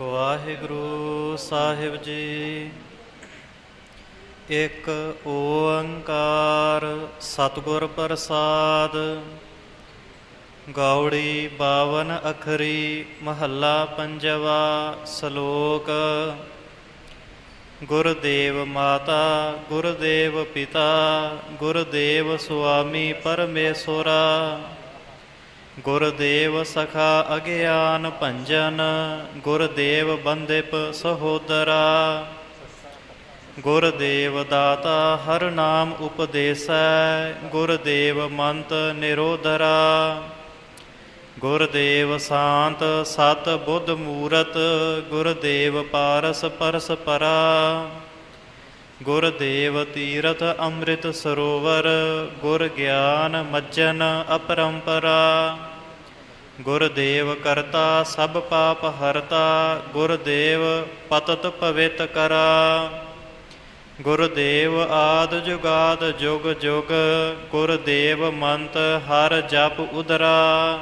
ਵਾਹਿਗੁਰੂ ਸਾਹਿਬ ਜੀ। ਇੱਕ ਓੰਕਾਰ ਸਤਿਗੁਰ ਪ੍ਰਸਾਦ। ਗੌੜੀ 52 ਅੱਖਰੀ ਮਹੱਲਾ ਪੰਜਵਾ। ਸ਼ਲੋਕ। ਗੁਰਦੇਵ ਮਾਤਾ ਗੁਰਦੇਵ ਪਿਤਾ ਗੁਰਦੇਵ ਸੁਆਮੀ ਪਰਮੇਸ਼ਵਰਾ। ਗੁਰਦੇਵ ਸਖਾ ਅਗਿਆਨ ਭੰਜਨ ਗੁਰਦੇਵ ਬੰਦਿਪ ਸਹੋਦਰਾ। ਗੁਰਦੇਵ ਦਾਤਾ ਹਰ ਨਾਮ ਉਪਦੇਸੈ ਗੁਰਦੇਵ ਮੰਤ ਨਿਰੋਧਰਾ। ਗੁਰਦੇਵ ਸ਼ਾਂਤ ਸਤ ਬੁੱਧ ਮੂਰਤ ਗੁਰਦੇਵ ਪਾਰਸ ਪਰਸ ਪਰਾ। ਗੁਰਦੇਵ ਤੀਰਥ ਅੰਮ੍ਰਿਤ ਸਰੋਵਰ ਗੁਰ ਗਿਆਨ ਮੱਜਨ ਅਪਰੰਪਰਾ। ਗੁਰਦੇਵ ਕਰਤਾ ਸਭ ਪਾਪ ਹਰਤਾ ਗੁਰਦੇਵ ਪਤਤ ਪਵਿੱਤ ਕਰਾ। ਗੁਰਦੇਵ ਆਦਿ ਜੁਗਾਦ ਜੁਗ ਜੁਗ ਗੁਰਦੇਵ ਮੰਤ ਹਰ ਜਪ ਉਦਰਾ।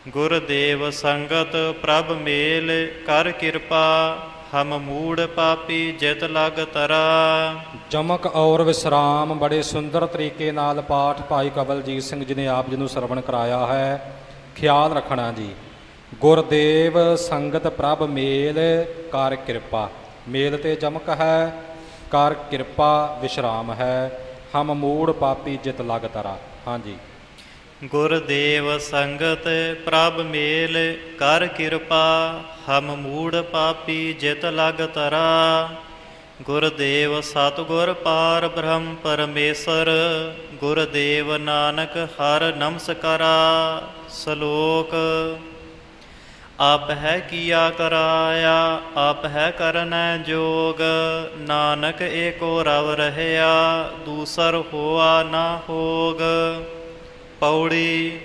ਗੁਰਦੇਵ ਸੰਗਤ ਪ੍ਰਭ ਮੇਲ ਕਰ ਕਿਰਪਾ ਹਮ ਮੂੜ ਪਾਪੀ ਜਿਤ ਲਗ ਤਰਾ। ਜਮਕ ਔਰ ਵਿਸਰਾਮ ਬੜੇ ਸੁੰਦਰ ਤਰੀਕੇ ਨਾਲ ਪਾਠ ਭਾਈ ਕਵਲਜੀਤ ਸਿੰਘ ਜੀ ਨੇ ਆਪ ਜੀ ਨੂੰ ਸਰਵਣ ਕਰਾਇਆ ਹੈ। ਖਿਆਲ ਰੱਖਣਾ ਜੀ। ਗੁਰਦੇਵ ਸੰਗਤ ਪ੍ਰਭ ਮੇਲ ਕਰ ਕਿਰਪਾ। ਮੇਲ ਤੇ ਜਮਕ ਹੈ, ਕਰ ਕਿਰਪਾ ਵਿਸ਼ਰਾਮ ਹੈ। ਹਮ ਮੂੜ ਪਾਪੀ ਜਿਤ ਲਗ ਤਰਾ। ਹਾਂਜੀ। ਗੁਰਦੇਵ ਸੰਗਤ ਪ੍ਰਭ ਮੇਲ ਕਰ ਕਿਰਪਾ ਹਮ ਮੂੜ ਪਾਪੀ ਜਿਤ ਲਗ ਤਰਾ। ਗੁਰਦੇਵ ਸਤਿਗੁਰ ਪਾਰ ਬ੍ਰਹਮ ਪਰਮੇਸ਼ਰ ਗੁਰਦੇਵ ਨਾਨਕ ਹਰ ਨਮਸਕਾਰਾ। ਸ਼ਲੋਕ। ਆਪ ਹੈ ਕੀਆ ਕਰਾਇਆ ਆਪ ਹੈ ਕਰਨੈ ਜੋਗ ਨਾਨਕ ਏਕੋ ਰਵ ਰਹਿਆ ਦੂਸਰ ਹੋਆ ਨਾ ਹੋਗ। ਪੌੜੀ।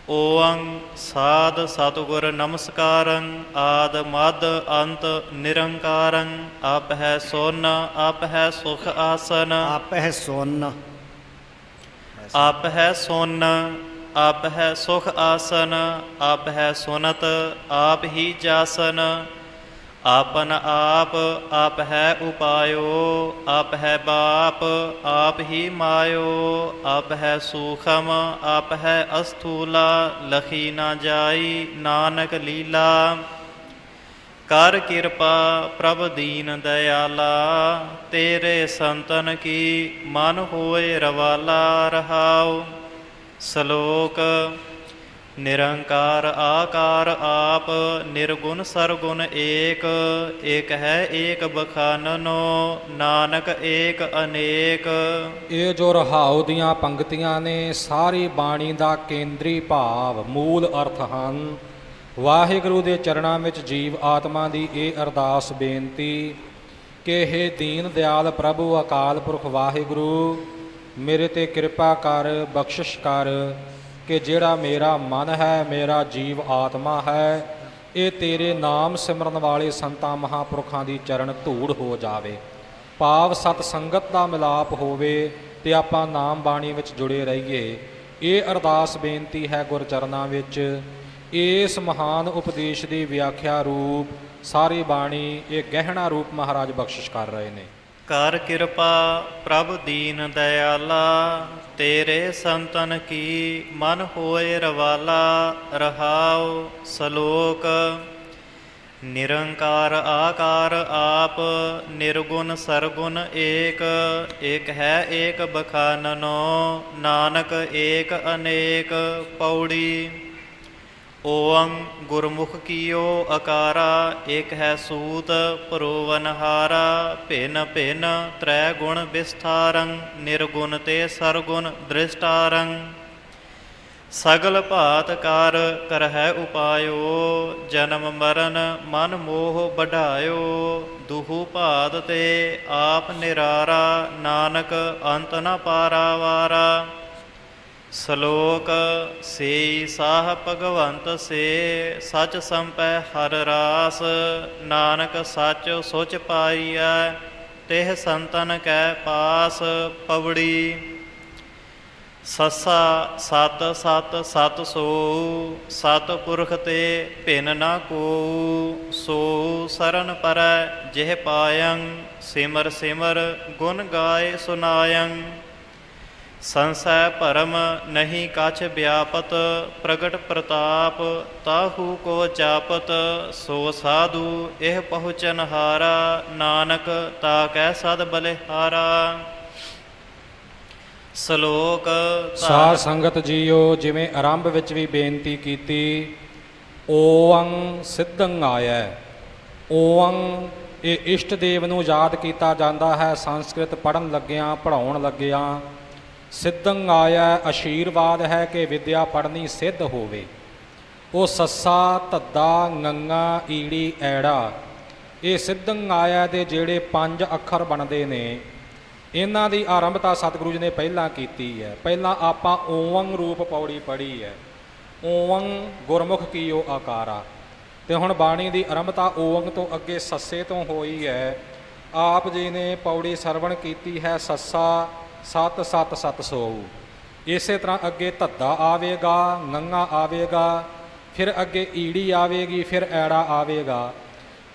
ਓੰ ਸਾਧ ਸਤਿਗੁਰ ਨਮਸਕਾਰੰ ਆਦ ਮਦ ਅੰਤ ਨਿਰੰਕਾਰੰ। ਆਪ ਹੈ ਸੁਨ ਆਪ ਹੈ ਸੁਖ ਆਸਨ ਆਪ ਹੈ ਸੁਨ ਆਪ ਹੈ ਸੁਨ ਆਪ ਹੈ ਸੁਖ ਆਸਨ। ਆਪ ਹੈ ਸੁਨਤ ਆਪ ਹੀ ਜਾਸਨ। ਆਪਨ ਆਪ ਆਪ ਹੈ ਉਪਾਇਓ ਆਪ ਹੈ ਬਾਪ ਆਪ ਹੀ ਮਾਇਓ। ਆਪ ਹੈ ਸੂਖਮ ਆਪ ਹੈ ਅਸਥੂਲਾ ਲਖੀ ਨਾ ਜਾਈ ਨਾਨਕ ਲੀਲਾ। ਕਰ ਕਿਰਪਾ ਪ੍ਰਭ ਦੀਨ ਦਇਆਲਾ ਤੇਰੇ ਸੰਤਨ ਕੀ ਮਨ ਹੋਏ ਰਵਾਲਾ ਰਹਾਉ। ਸ਼ਲੋਕ। ਨਿਰੰਕਾਰ ਆਕਾਰ ਆਪ ਨਿਰਗੁਣ ਸਰਗੁਣ ਏਕ ਏਕ ਹੈ ਏਕ ਬਖਾਨਨੋ ਨਾਨਕ ਏਕ ਅਨੇਕ। ਇਹ ਜੋ ਰਹਾਉ ਦੀਆਂ ਪੰਕਤੀਆਂ ਨੇ ਸਾਰੀ ਬਾਣੀ ਦਾ ਕੇਂਦਰੀ ਭਾਵ ਮੂਲ ਅਰਥ ਹਨ। ਵਾਹਿਗੁਰੂ ਦੇ ਚਰਨਾਂ ਵਿੱਚ ਜੀਵ ਆਤਮਾ ਦੀ ਇਹ ਅਰਦਾਸ ਬੇਨਤੀ ਕਿ ਹੇ ਦੀਨ ਦਿਆਲ ਪ੍ਰਭੂ ਅਕਾਲ ਪੁਰਖ ਵਾਹਿਗੁਰੂ ਮੇਰੇ ਤੇ ਕਿਰਪਾ ਕਰ ਬਖਸ਼ਿਸ਼ ਕਰ ਕਿ ਜਿਹੜਾ ਮੇਰਾ ਮਨ ਹੈ ਮੇਰਾ ਜੀਵ ਆਤਮਾ ਹੈ ਇਹ ਤੇਰੇ ਨਾਮ ਸਿਮਰਨ ਵਾਲੇ ਸੰਤਾਂ ਮਹਾਂਪੁਰਖਾਂ ਦੀ ਚਰਨ ਧੂੜ ਹੋ ਜਾਵੇ। ਭਾਵ ਸਤ ਸੰਗਤ ਦਾ ਮਿਲਾਪ ਹੋਵੇ ਤੇ ਆਪਾਂ ਨਾਮ ਬਾਣੀ ਵਿੱਚ ਜੁੜੇ ਰਹੀਏ। ਇਹ ਅਰਦਾਸ ਬੇਨਤੀ ਹੈ ਗੁਰਚਰਨਾਂ ਵਿੱਚ। ਇਸ ਮਹਾਨ ਉਪਦੇਸ਼ ਦੀ ਵਿਆਖਿਆ ਰੂਪ ਸਾਰੀ ਬਾਣੀ ਇਹ ਗਹਿਣਾ ਰੂਪ ਮਹਾਰਾਜ ਬਖਸ਼ਿਸ਼ ਕਰ ਰਹੇ ਨੇ। ਕਰ ਕਿਰਪਾ ਪ੍ਰਭ ਦੀਨ ਦਇਆਲਾ ਤੇਰੇ ਸੰਤਨ ਕੀ ਮਨ ਹੋਏ ਰਵਾਲਾ ਰਹਾਉ। ਸ਼ਲੋਕ। ਨਿਰੰਕਾਰ ਆਕਾਰ ਆਪ ਨਿਰਗੁਣ ਸਰਗੁਣ ਏਕ ਏਕ ਹੈ ਏਕ ਬਖਾਨਨੋ ਨਾਨਕ ਏਕ ਅਨੇਕ। ਪੌੜੀ। ਓੰ ਗੁਰਮੁਖ ਕੀਓ ਅਕਾਰਾ ਏਕ ਹੈ ਸੂਤ ਪਰੋਵਨਹਾਰਾ। ਭਿੰਨ ਭਿੰਨ ਤ੍ਰੈ ਗੁਣ ਵਿਸਥਾਰੰ ਨਿਰਗੁਣ ਤੇ ਸਰਗੁਣ ਦ੍ਰਿਸ਼ਟਾਰੰ। ਸਗਲ ਭਾਤ ਕਾਰ ਕਰਹਿ ਉਪਾਇਓ ਜਨਮ ਮਰਨ ਮਨ ਮੋਹ ਵਢਾਇਓ। ਦੁਹੂ ਭਾਤ ਤੇ ਆਪ ਨਿਰਾਰਾ ਨਾਨਕ ਅੰਤ ਨ ਪਾਰਾਵਾਰਾ। ਸ਼ਲੋਕ। ਸੇ ਸਾਹ ਭਗਵੰਤ ਸੇ ਸਚ ਸੰਪੈ ਹਰ ਰਾਸ ਨਾਨਕ ਸਚ ਸੁਚ ਪਾਈਐ ਤਿਹ ਸੰਤਨ ਕੈ ਪਾਸ। ਪਵੜੀ। ਸੱਸਾ ਸਤ ਸਤ ਸਤ ਸੋ, ਸਤ ਪੁਰਖ ਤੇ ਭਿੰਨ ਨਾ ਕੋ। ਸੋ ਸਰਨ ਪਰੈ ਜਿਹ ਪਾਇੰ, ਸਿਮਰ ਸਿਮਰ ਗੁਣ ਗਾਏ ਸੁਨਾਇੰ। ਸੰਸੈ ਭਰਮ ਨਹੀਂ ਕਛ ਵਿਆਪਤ, ਪ੍ਰਗਟ ਪ੍ਰਤਾਪ ਤਾਹੂ ਕੋ ਜਾਪਤ। ਸੋ ਸਾਧੂ ਇਹ ਪਹੁੰਚਨ ਹਾਰਾ, ਨਾਨਕ ਤਾ ਕੈ ਸਦ ਬਲਿਹਾਰਾ। ਸ਼ਲੋਕ ਸਾਧ ਸੰਗਤ ਜੀਓ, ਜਿਵੇਂ ਆਰੰਭ ਵਿੱਚ ਵੀ ਬੇਨਤੀ ਕੀਤੀ, ਓੰ ਸਿੱਧੰ ਆਇਐ। ਓੰ ਇਹ ਇਸ਼ਟ ਦੇਵ ਨੂੰ ਯਾਦ ਕੀਤਾ ਜਾਂਦਾ ਹੈ ਸੰਸਕ੍ਰਿਤ ਪੜ੍ਹਨ ਲੱਗਿਆਂ, ਪੜ੍ਹਾਉਣ ਲੱਗਿਆਂ। ਸਿੱਧੰ ਆਇਐ ਆਸ਼ੀਰਵਾਦ ਹੈ ਕਿ ਵਿਦਿਆ ਪੜ੍ਹਨੀ ਸਿੱਧ ਹੋਵੇ। ਉਹ ਸੱਸਾ ਧੱਦਾ ngੰਗਾ ਈੜੀ ਐੜਾ, ਇਹ ਸਿੱਧੰ ਆਇਐ ਦੇ ਜਿਹੜੇ 5 ਅੱਖਰ ਬਣਦੇ ਨੇ, ਇਹਨਾਂ ਦੀ ਆਰੰਭਤਾ ਸਤਿਗੁਰੂ ਜੀ ਨੇ ਪਹਿਲਾਂ ਕੀਤੀ ਹੈ। ਪਹਿਲਾਂ ਆਪਾਂ ਓੰ ਰੂਪ ਪੌੜੀ ਪੜ੍ਹੀ ਹੈ। ਓੰ ਗੁਰਮੁਖ ਕੀਓ ਆਕਾਰਾ, ਤੇ ਹੁਣ ਬਾਣੀ ਦੀ ਆਰੰਭਤਾ ਓੰ ਤੋਂ ਅੱਗੇ ਸੱਸੇ ਤੋਂ ਹੋਈ ਹੈ। ਆਪ ਜੀ ਨੇ ਪੌੜੀ ਸਰਵਣ ਕੀਤੀ ਹੈ ਸੱਸਾ ਸਤ ਸਤ ਸਤ ਸੋ। ਇਸੇ ਤਰ੍ਹਾਂ ਅੱਗੇ ਧੱਦਾ ਆਵੇਗਾ, ngੰਗਾ ਆਵੇਗਾ, ਫਿਰ ਅੱਗੇ ਈੜੀ ਆਵੇਗੀ, ਫਿਰ ਐੜਾ ਆਵੇਗਾ।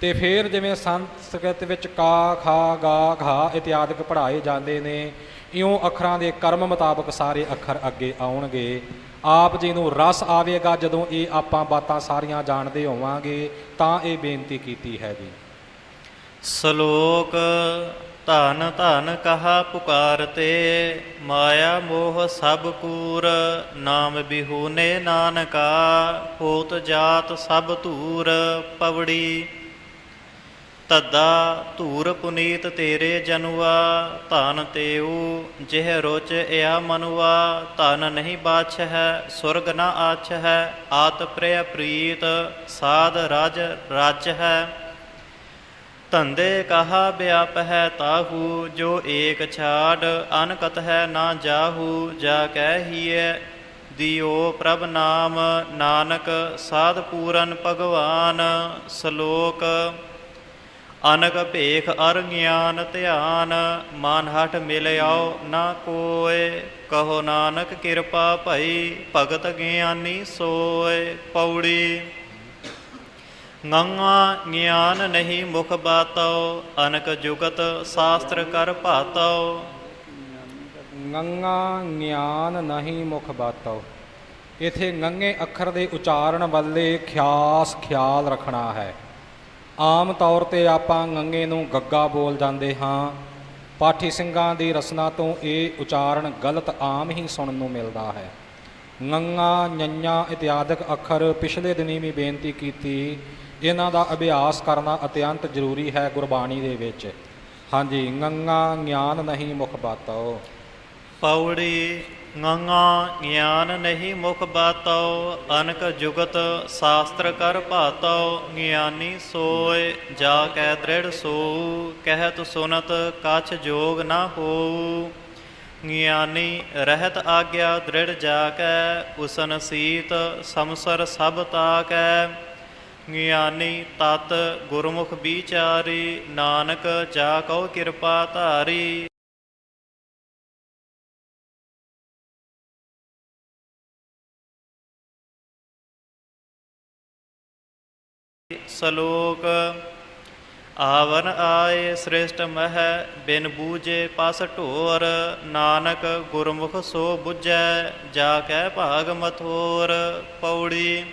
ਤੇ ਫਿਰ ਜਿਵੇਂ ਸੰਸਕ੍ਰਿਤ ਵਿੱਚ ਕਾ ਖਾ ਗਾ ਘਾ ਇਤਿਆਦਿਕ ਪੜ੍ਹਾਏ ਜਾਂਦੇ ਨੇ, ਇਉਂ ਅੱਖਰਾਂ ਦੇ ਕਰਮ ਮੁਤਾਬਕ ਸਾਰੇ ਅੱਖਰ ਅੱਗੇ ਆਉਣਗੇ। ਆਪ ਜੀ ਨੂੰ ਰਸ ਆਵੇਗਾ ਜਦੋਂ ਇਹ ਆਪਾਂ ਬਾਤਾਂ ਸਾਰੀਆਂ ਜਾਣਦੇ ਹੋਵਾਂਗੇ, ਤਾਂ ਇਹ ਬੇਨਤੀ ਕੀਤੀ ਹੈ ਜੀ। ਸ਼ਲੋਕ ਧਨ ਧਨ ਕਹਾ ਪੁਕਾਰਤੇ, ਮਾਇਆ ਮੋਹ ਸਭ ਕੂਰ। ਨਾਮ ਬਿਹੂਨੇ ਨਾਨਕਾ, ਹੋਤ ਜਾਤ ਸਭ ਧੂਰ। ਪਵੜੀ ਧੱਦਾ ਧੂਰ ਪੁਨੀਤ ਤੇਰੇ ਜਨੁਆ, ਧਨ ਤੇਊ ਜਿਹ ਰੁਚ ਇਆ ਮਨੁਆ। ਧਨ ਨਹੀਂ ਬਾਛ ਹੈ, ਸੁਰਗ ਨ ਆਛ ਹੈ। ਆਤ ਪ੍ਰਿਯ ਪ੍ਰੀਤ ਸਾਧ ਰਜ ਰਜ ਹੈ। ਧੰਦੇ ਕਹਾ ਵਿਆਪ ਹੈ ਤਾਹੂ, ਜੋ ਏਕ ਛਾੜ ਅਨਕਤ ਹੈ ਨਾ ਜਾਹੂ। ਜਾ ਕਹਿ ਹੀਐ ਦਿਓ ਪ੍ਰਭ ਨਾਮ, ਨਾਨਕ ਸਾਧ ਪੂਰਨ ਭਗਵਾਨ। ਸ਼ਲੋਕ ਅਨਕ ਭੇਖ ਅਰ ਗਿਆਨ ਧਿਆਨ, ਮਨ ਹਠ ਮਿਲ ਆਓ ਨਾ ਕੋਇ। ਕਹੋ ਨਾਨਕ ਕਿਰਪਾ ਭਈ, ਭਗਤ ਗਿਆਨੀ ਸੋਇ। ਪੌੜੀ ngੰਗਾ ਗਿਆਨ ਨਹੀਂ ਮੁਖ ਬਾਤਉ, ਅਨਕ ਜੁਗਤ ਸ਼ਾਸਤਰ ਕਰ ਭਾਤਉ। ngੰਗਾ ਗਿਆਨ ਨਹੀਂ ਮੁਖ ਬਾਤਉ, ਇੱਥੇ ngੰਗੇ ਅੱਖਰ ਦੇ ਉਚਾਰਨ ਵੱਲੇ ਖਿਆਸ ਖਿਆਲ ਰੱਖਣਾ ਹੈ। ਆਮ ਤੌਰ 'ਤੇ ਆਪਾਂ ngੰਗੇ ਨੂੰ ਗੱਗਾ ਬੋਲ ਜਾਂਦੇ ਹਾਂ। ਪਾਠੀ ਸਿੰਘਾਂ ਦੀ ਰਸਨਾ ਤੋਂ ਇਹ ਉਚਾਰਨ ਗਲਤ ਆਮ ਹੀ ਸੁਣਨ ਨੂੰ ਮਿਲਦਾ ਹੈ। ngੰਗਾ ññਾ ਇਤਿਆਦਿਕ ਅੱਖਰ ਪਿਛਲੇ ਦਿਨੀ ਵੀ ਬੇਨਤੀ ਕੀਤੀ, ਇਹਨਾਂ ਦਾ ਅਭਿਆਸ ਕਰਨਾ ਅਤਿਅੰਤ ਜ਼ਰੂਰੀ ਹੈ ਗੁਰਬਾਣੀ ਦੇ ਵਿੱਚ। ਹਾਂਜੀ, ngੰਗਾ ਗਿਆਨ ਨਹੀਂ ਮੁਖ ਬਾਤਉ। ਪੌੜੀ ngੰਗਾ ਗਿਆਨ ਨਹੀਂ ਮੁਖ ਬਾਤਉ, ਅਨਕ ਜੁਗਤ ਸ਼ਾਸਤਰ ਕਰ ਭਾਤਉ। ਗਿਆਨੀ ਸੋਇ ਜਾ ਕੈ ਦ੍ਰਿੜ ਸੋਊ, ਕਹਿਤ ਸੁਨਤ ਕਛ ਜੋਗ ਨਾ ਹੋਊ। ਗਿਆਨੀ ਰਹਿਤ ਆਗਿਆ ਦ੍ਰਿੜ ਜਾ ਕੈ, ਉਸਨ ਸੀਤ ਸਮਸਰ ਸਭ ਤਾਕੈ। ਗਿਆਨੀ ਤਤ ਗੁਰਮੁਖ ਵਿਚਾਰੀ, ਨਾਨਕ ਜਾ ਕਉ ਕਿਰਪਾ ਧਾਰੀ। ਸ਼ਲੋਕ ਆਵਨ ਆਏ ਸ੍ਰਿਸ਼ਟ ਮਹਿ, ਬਿਨ ਬੂਝੇ ਪਸ ਢੋਰ। ਨਾਨਕ ਗੁਰਮੁਖ ਸੋ ਬੁਝੈ, ਜਾ ਕੈ ਭਾਗ ਮਥੋਰ। ਪੌੜੀ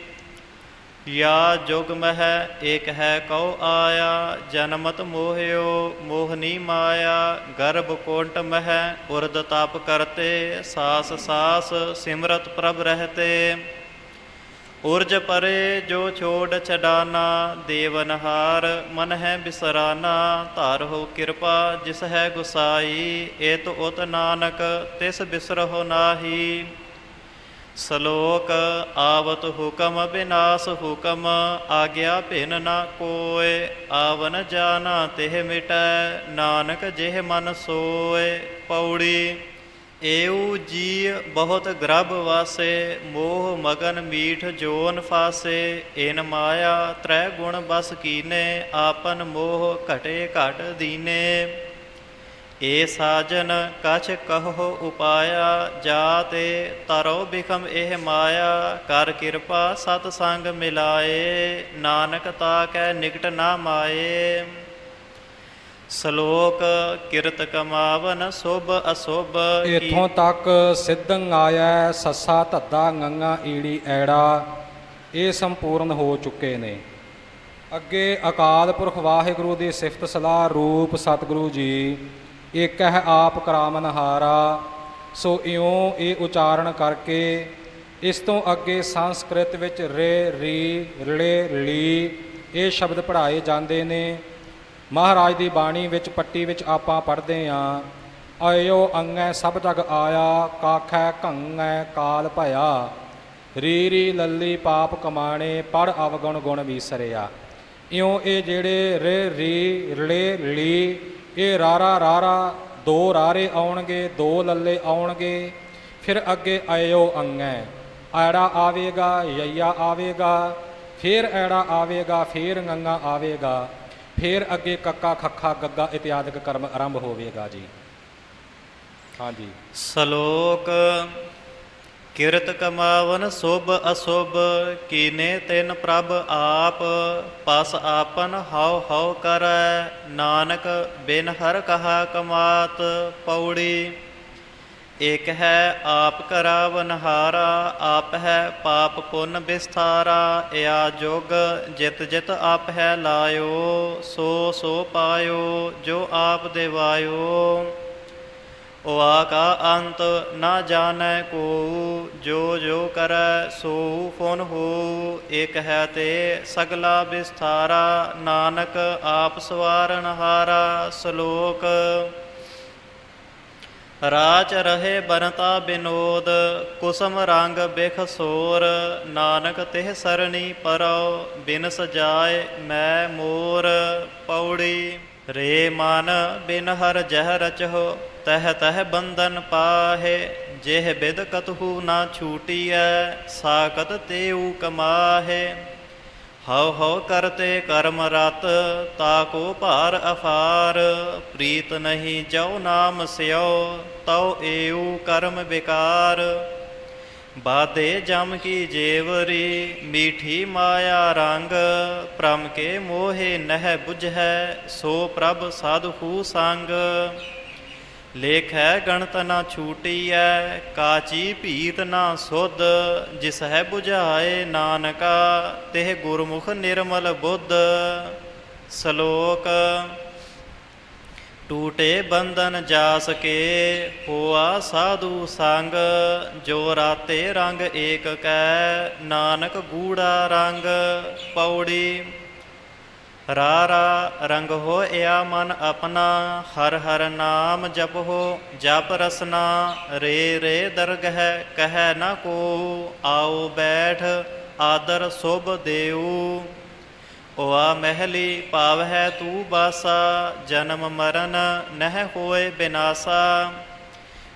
ਯਾ ਜੁਗ ਮਹਿ ਏਕ ਹੈ ਕਉ ਆਇਆ, ਜਨਮਤ ਮੋਹਿਓ ਮੋਹਨੀ ਮਾਇਆ। ਗਰਭ ਕੋਟ ਮਹਿ ਉਰਦ ਤਪ ਕਰਤੇ, ਸਾਸ ਸਾਸ ਸਿਮਰਤ ਪ੍ਰਭ ਰਹਤੇ। ਉਰਜ ਪਰੇ ਜੋ ਛੋੜ ਛਡਾਨਾ, ਦੇਵਨਹਾਰ ਮਨ ਹੈ ਬਿਸਰਾਨਾ। ਧਾਰਹੁ ਕਿਰਪਾ ਜਿਸ ਹੈ ਗੁਸਾਈ, ਏਤ ਉਤ ਨਾਨਕ ਤਿਸ ਬਿਸਰਹੁ ਨਾਹੀ। ਸ਼ਲੋਕ ਆਵਤ ਹੁਕਮ ਬਿਨਾਸ ਹੁਕਮ, ਆਗਿਆ ਭਿੰਨ ਨਾ ਕੋਇ। ਆਵਨ ਜਾਨਾ ਤਿਹ ਮਿਟੈ, ਨਾਨਕ ਜਿਹ ਮਨ ਸੋਇ। ਪੌੜੀ ਏਉ ਜੀ ਬਹੁਤ ਗ੍ਰਭ ਵਾਸੇ, ਮੋਹ ਮਗਨ ਮੀਠ ਜੋਨ ਫਾਸੇ। ਇਨ ਮਾਇਆ ਤ੍ਰੈ ਗੁਣ ਬਸ ਕੀਨੇ, ਆਪਨ ਮੋਹ ਘਟੇ ਘਟ ਦੀਨੇ। ਏ ਸਾਜਨ ਕਛ ਕਹੋ ਉਪਾਇਆ, ਜਾਤੇ ਤਰੋ ਬਿਖਮ ਇਹ ਮਾਇਆ। ਕਰ ਕਿਰਪਾ ਸਤ ਸੰਗ ਮਿਲਾਏ, ਨਾਨਕ ਤਾਕੈ ਨਿਕਟ ਨਾ ਮਾਏ। ਸ਼ਲੋਕ ਕਿਰਤ ਕਮਾਵਨ ਸੁਭ ਅਸੁਭ। ਇਥੋਂ ਤੱਕ ਸਿੱਧੰ ਆਇਆ ਸੱਸਾ ਧੱਦਾ ਗੰਗਾ ਈੜੀ ਐੜਾ, ਇਹ ਸੰਪੂਰਨ ਹੋ ਚੁੱਕੇ ਨੇ। ਅੱਗੇ ਅਕਾਲ ਪੁਰਖ ਵਾਹਿਗੁਰੂ ਦੀ ਸਿਫਤ ਸਲਾਹ ਰੂਪ ਸਤਿਗੁਰੂ ਜੀ ਇੱਕ ਹੈ ਆਪ ਕਰਾਮਨਹਾਰਾ। ਸੋ ਇਉਂ ਇਹ ਉਚਾਰਨ ਕਰਕੇ ਇਸ ਤੋਂ ਅੱਗੇ ਸੰਸਕ੍ਰਿਤ ਵਿੱਚ ਰੇ ਰੀ ੜੇ ਲੀ ਇਹ ਸ਼ਬਦ ਪੜ੍ਹਾਏ ਜਾਂਦੇ ਨੇ। ਮਹਾਰਾਜ ਦੀ ਬਾਣੀ ਵਿੱਚ ਪੱਟੀ ਵਿੱਚ ਆਪਾਂ ਪੜ੍ਹਦੇ ਹਾਂ, ਆਇਓ ਅੰਗੈ ਸਭ ਜਗ ਆਇਆ, ਕਾਖੈ ਘੰਗੈ ਕਾਲ ਭਇਆ। ਰੀ ਰੀ ਲੱਲੀ ਪਾਪ ਕਮਾਣੇ, ਪੜ੍ਹ ਅਵਗੁਣ ਗੁਣ ਵੀਸਰਿਆ। ਇਉਂ ਇਹ ਜਿਹੜੇ ਰੇ ਰੀ ੜੇ ਲੀ ਇਹ ਰਾਰਾ ਰਾਰਾ ਦੋ ਰਾਰੇ ਆਉਣਗੇ, ਦੋ ਲੱਲੇ ਆਉਣਗੇ। ਫਿਰ ਅੱਗੇ ਆਇਓ ਅੰਗੈ ਐੜਾ ਆਵੇਗਾ, ਯਈਆ ਆਵੇਗਾ, ਫਿਰ ਐੜਾ ਆਵੇਗਾ, ਫਿਰ ਗੰਗਾ ਆਵੇਗਾ, ਫਿਰ ਅੱਗੇ ਕੱਕਾ ਖੱਖਾ ਗੱਗਾ ਇਤਿਆਦਿਕ ਕਰਮ ਆਰੰਭ ਹੋਵੇਗਾ ਜੀ। ਹਾਂਜੀ। ਸ਼ਲੋਕ ਕਿਰਤ ਕਮਾਵਨ ਸੁਭ ਅਸੁਭ, ਕੀਨੇ ਤਿਨ ਪ੍ਰਭ ਆਪ। ਪਸ ਆਪਨ ਹਉ ਹਉ ਕਰੈ, ਨਾਨਕ ਬਿਨ ਹਰ ਕਹਾ ਕਮਾਤ। ਪੌੜੀ ਇਕ ਹੈ ਆਪ ਕਰਾਵਨਹਾਰਾ, ਆਪ ਹੈ ਪਾਪ ਪੁੰਨ ਵਿਸਥਾਰਾ। ਇਆ ਜੁਗ ਜਿਤ ਜਿਤ ਆਪ ਹੈ ਲਾਇਓ, ਸੋ ਸੋ ਪਾਇਓ ਜੋ ਆਪ ਦੇਵਾਇਓ। ਵਾ ਕਾ ਅੰਤ ਨਾ ਜਾਣੈ ਕੋ, ਜੋ ਜੋ ਕਰੈ ਸੋ ਫੁਨ ਹੋ। ਇਕ ਹੈ ਤੇ ਸਗਲਾ ਵਿਸਥਾਰਾ, ਨਾਨਕ ਆਪ ਸਵਾਰਨਹਾਰਾ। ਸ਼ਲੋਕ ਰਾਚ ਰਹੇ ਬਨਤਾ ਬਿਨੋਦ, ਕੁਸਮ ਰੰਗ ਬਿਖ ਸੋਰ। ਨਾਨਕ ਤਿਹ ਸਰਣੀ ਪਰਉ, ਬਿਨ ਸਜਾਏ ਮੈਂ ਮੋਰ। ਪੌੜੀ ਰੇ ਮਨ ਬਿਨ ਹਰ ਜਹ ਰਚਹੁ, ਤਹ ਤਹ ਬੰਧਨ ਪਾਹੇ। ਜਿਹ ਬਿਦ ਕਤਹੂ ਨਾ ਛੂਟੀਐ, ਸਾਕਤ ਤੇਊ ਕਮਾਹੇ। ਹਉ ਹਉ ਕਰਤੇ ਕਰਮ ਰਤ, ਤਾਕੋ ਭਾਰ ਅਫਾਰ। ਪ੍ਰੀਤ ਨਹੀਂ ਜਉ ਨਾਮ ਸਿਉ, ਤਉ ਏਊ ਕਰਮ ਬਿਕਾਰ। ਬਾਧੇ ਜਮ ਕੀ ਜੇਵਰੀ, ਮੀਠੀ ਮਾਇਆ ਰੰਗ। ਭ੍ਰਮ ਕੇ ਮੋਹੇ ਨਹਿ ਬੁਝੈ, ਸੋ ਪ੍ਰਭ ਸਾਧੂ ਸੰਗ। ਲੇਖੈ ਗਣਤ ਨਾ ਛੂਟੀਐ, ਕਾਚੀ ਭੀਤ ਨਾ ਸੁਧ। ਜਿਸ ਹੈ ਬੁਝਾਏ ਨਾਨਕਾ, ਤਿਹ ਗੁਰਮੁਖ ਨਿਰਮਲ ਬੁੱਧ। ਸ਼ਲੋਕ ਟੂਟੇ ਬੰਧਨ ਜਾਸ ਕੇ, ਹੋਆ ਸਾਧੂ ਸੰਗ। ਜੋ ਰਾਤੇ ਰੰਗ ਏਕ ਕੈ, ਨਾਨਕ ਗੂੜਾ ਰੰਗ। ਪੌੜੀ ਰਾਰਾ ਰੰਗ ਹੋਇਆ ਮਨ ਆਪਣਾ, ਹਰ ਹਰ ਨਾਮ ਜਪਹੁ ਜਪ ਰਸਨਾ। ਰੇ ਰੇ ਦਰਗਹਿ ਕਹਿ ਨ ਕੋ, ਆਓ ਬੈਠ ਆਦਰ ਸੁਭ ਦੇਉ। ਵਾ ਮਹਿਲੀ ਪਾਵਹਿ ਤੂ ਬਾਸਾ, ਜਨਮ ਮਰਨ ਨਹਿ ਹੋਏ ਬਿਨਾਸਾ।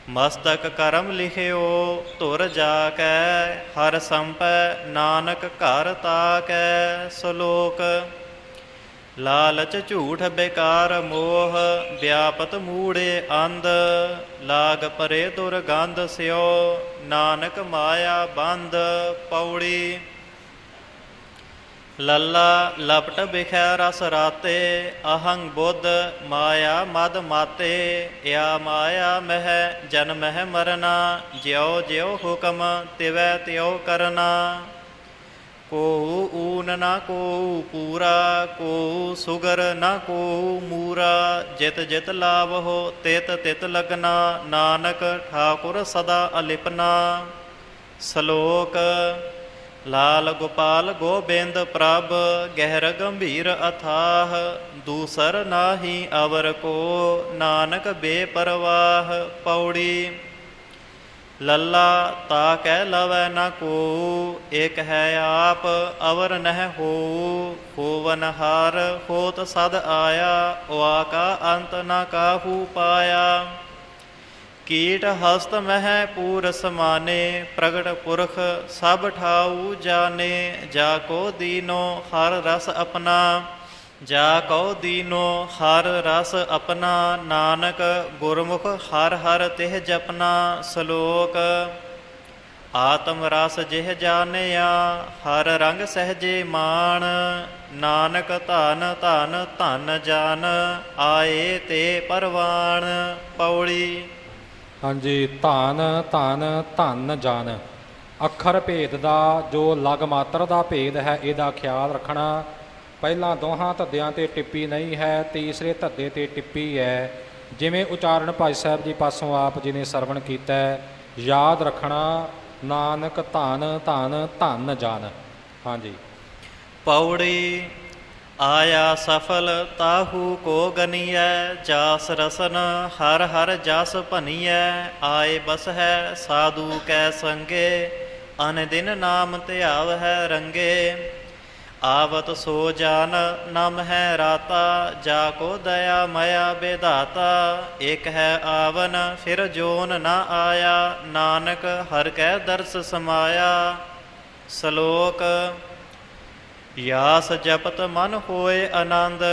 ਮਸਤਕ ਕਰਮ ਲਿਖਿਓ ਧੁਰ ਜਾ ਕੈ, ਹਰ ਸੰਪੈ ਨਾਨਕ ਘਰ ਤਾਕੈ। ਸ਼ਲੋਕ ਲਾਲਚ ਝੂਠ ਬੇਕਾਰ ਮੋਹ, ਵਿਆਪਤ ਮੂੜੇ ਅੰਧ। ਲਾਗ ਪਰੇ ਦੁਰਗੰਧ ਸਿਓ, ਨਾਨਕ ਮਾਇਆ ਬੰਧ। ਪੌੜੀ ਲੱਲਾ ਲਪਟ ਬਿਖੈ ਰਸ ਰਾਤੇ, ਅਹੰਗ ਬੁੱਧ ਮਾਇਆ ਮਦ ਮਾਤੇ। ਯਾ ਮਾਇਆ ਮਹਿ ਜਨਮਹਿ ਮਰਨਾ, ਜਿਉ ਜਿਉ ਹੁਕਮ ਤਿਵੈ ਤਿਉ ਕਰਨਾ। ਕੋਊ ਊਨ ਨਾ ਕੋਊ ਪੂਰਾ, ਕੋਊ ਸੁਗਰ ਨਾ ਕੋਊ ਮੂਰਾ। ਜਿਤ ਜਿਤ ਲਾਵਹੁ ਤਿਤ ਤਿਤ ਲਗਨਾ, ਨਾਨਕ ਠਾਕੁਰ ਸਦਾ ਅਲਿਪਨਾ। ਸ਼ਲੋਕ ਲਾਲ ਗੋਪਾਲ ਗੋਬਿੰਦ ਪ੍ਰਭ, ਗਹਿਰ ਗੰਭੀਰ ਅਥਾਹ। ਦੂਸਰ ਨਾਹੀ ਅਵਰ ਕੋ, ਨਾਨਕ ਬੇਪਰਵਾਹ। ਪੌੜੀ ਲੱਲਾ ਤਾ ਕਹਿ ਲਵੈ ਨ ਕੋ, ਇਕ ਹੈ ਆਪ ਅਵਰ ਨਹਿ ਹੋਊ। ਹੋਵਨਹਾਰ ਹੋਤ ਸਦ ਆਇਆ, ਵਾ ਕਾ ਅੰਤ ਨ ਕਾਹੂ ਪਾਇਆ। ਕੀਟ ਹਸਤ ਮਹਿ ਪੂਰ ਸਮਾਨੇ, ਪ੍ਰਗਟ ਪੁਰਖ ਸਭ ਠਾਊ ਜਾਣੇ। ਜਾ ਕੋ ਦੀਨੋ ਹਰ ਰਸ ਆਪਣਾ, ਜਾ ਕਉ ਦੀਨੋ ਹਰ ਰਸ ਆਪਣਾ, ਨਾਨਕ ਗੁਰਮੁਖ ਹਰ ਹਰ ਤਿਹ ਜਪਨਾ। ਸ਼ਲੋਕ। ਆਤਮ ਰਸ ਜਿਹ ਜਾਣਿਆ, ਹਰ ਰੰਗ ਸਹਜੇ ਮਾਣ, ਨਾਨਕ ਧਨ ਧਨ ਧਨ ਜਨ, ਆਏ ਤੇ ਪਰਵਾਣ। ਪੌੜੀ। ਹਾਂਜੀ, ਧਨ ਧਨ ਧਨ ਜਨ। ਅੱਖਰ ਭੇਦ ਦਾ ਜੋ ਲਗ ਮਾਤਰ ਦਾ ਭੇਦ ਹੈ ਇਹਦਾ ਖਿਆਲ ਰੱਖਣਾ। ਪਹਿਲਾਂ ਦੋਹਾਂ ਧੱਦਿਆਂ 'ਤੇ ਟਿੱਪੀ ਨਹੀਂ ਹੈ, ਤੀਸਰੇ ਧੱਦੇ 'ਤੇ ਟਿੱਪੀ ਹੈ। ਜਿਵੇਂ ਉਚਾਰਨ ਭਾਈ ਸਾਹਿਬ ਜੀ ਪਾਸੋਂ ਆਪ ਜੀ ਨੇ ਸਰਵਣ ਕੀਤਾ, ਯਾਦ ਰੱਖਣਾ। ਨਾਨਕ ਧਨ ਧਨ ਧਨ ਜਨ। ਹਾਂਜੀ। ਪੌੜੀ। ਆਇਆ ਸਫਲ ਤਾਹੂ ਕੋ ਗਨੀਐ, ਜਾਸ ਰਸਨ ਹਰ ਹਰ ਜਸ ਭਨੀਐ। ਆਏ ਬਸ ਹੈ ਸਾਧੂ ਕੈ ਸੰਗੇ, ਅਨ ਦਿਨ ਨਾਮ ਧਿਆਵ ਹੈ ਰੰਗੇ। ਆਵਤ ਸੋ ਜਾਨ ਨਮ ਹੈ ਰਾਤਾ, ਜਾ ਕੋ ਦਇਆ ਮਇਆ ਬੇਦਾਤਾ। ਇਕ ਹੈ ਆਵਨ ਫਿਰ ਜੋਨ ਨਾ ਆਇਆ, ਨਾਨਕ ਹਰ ਕੈ ਦਰਸ ਸਮਾਇਆ। ਸ਼ਲੋਕ। ਯਾਸ ਜਪਤ ਮਨ ਹੋਏ ਆਨੰਦ,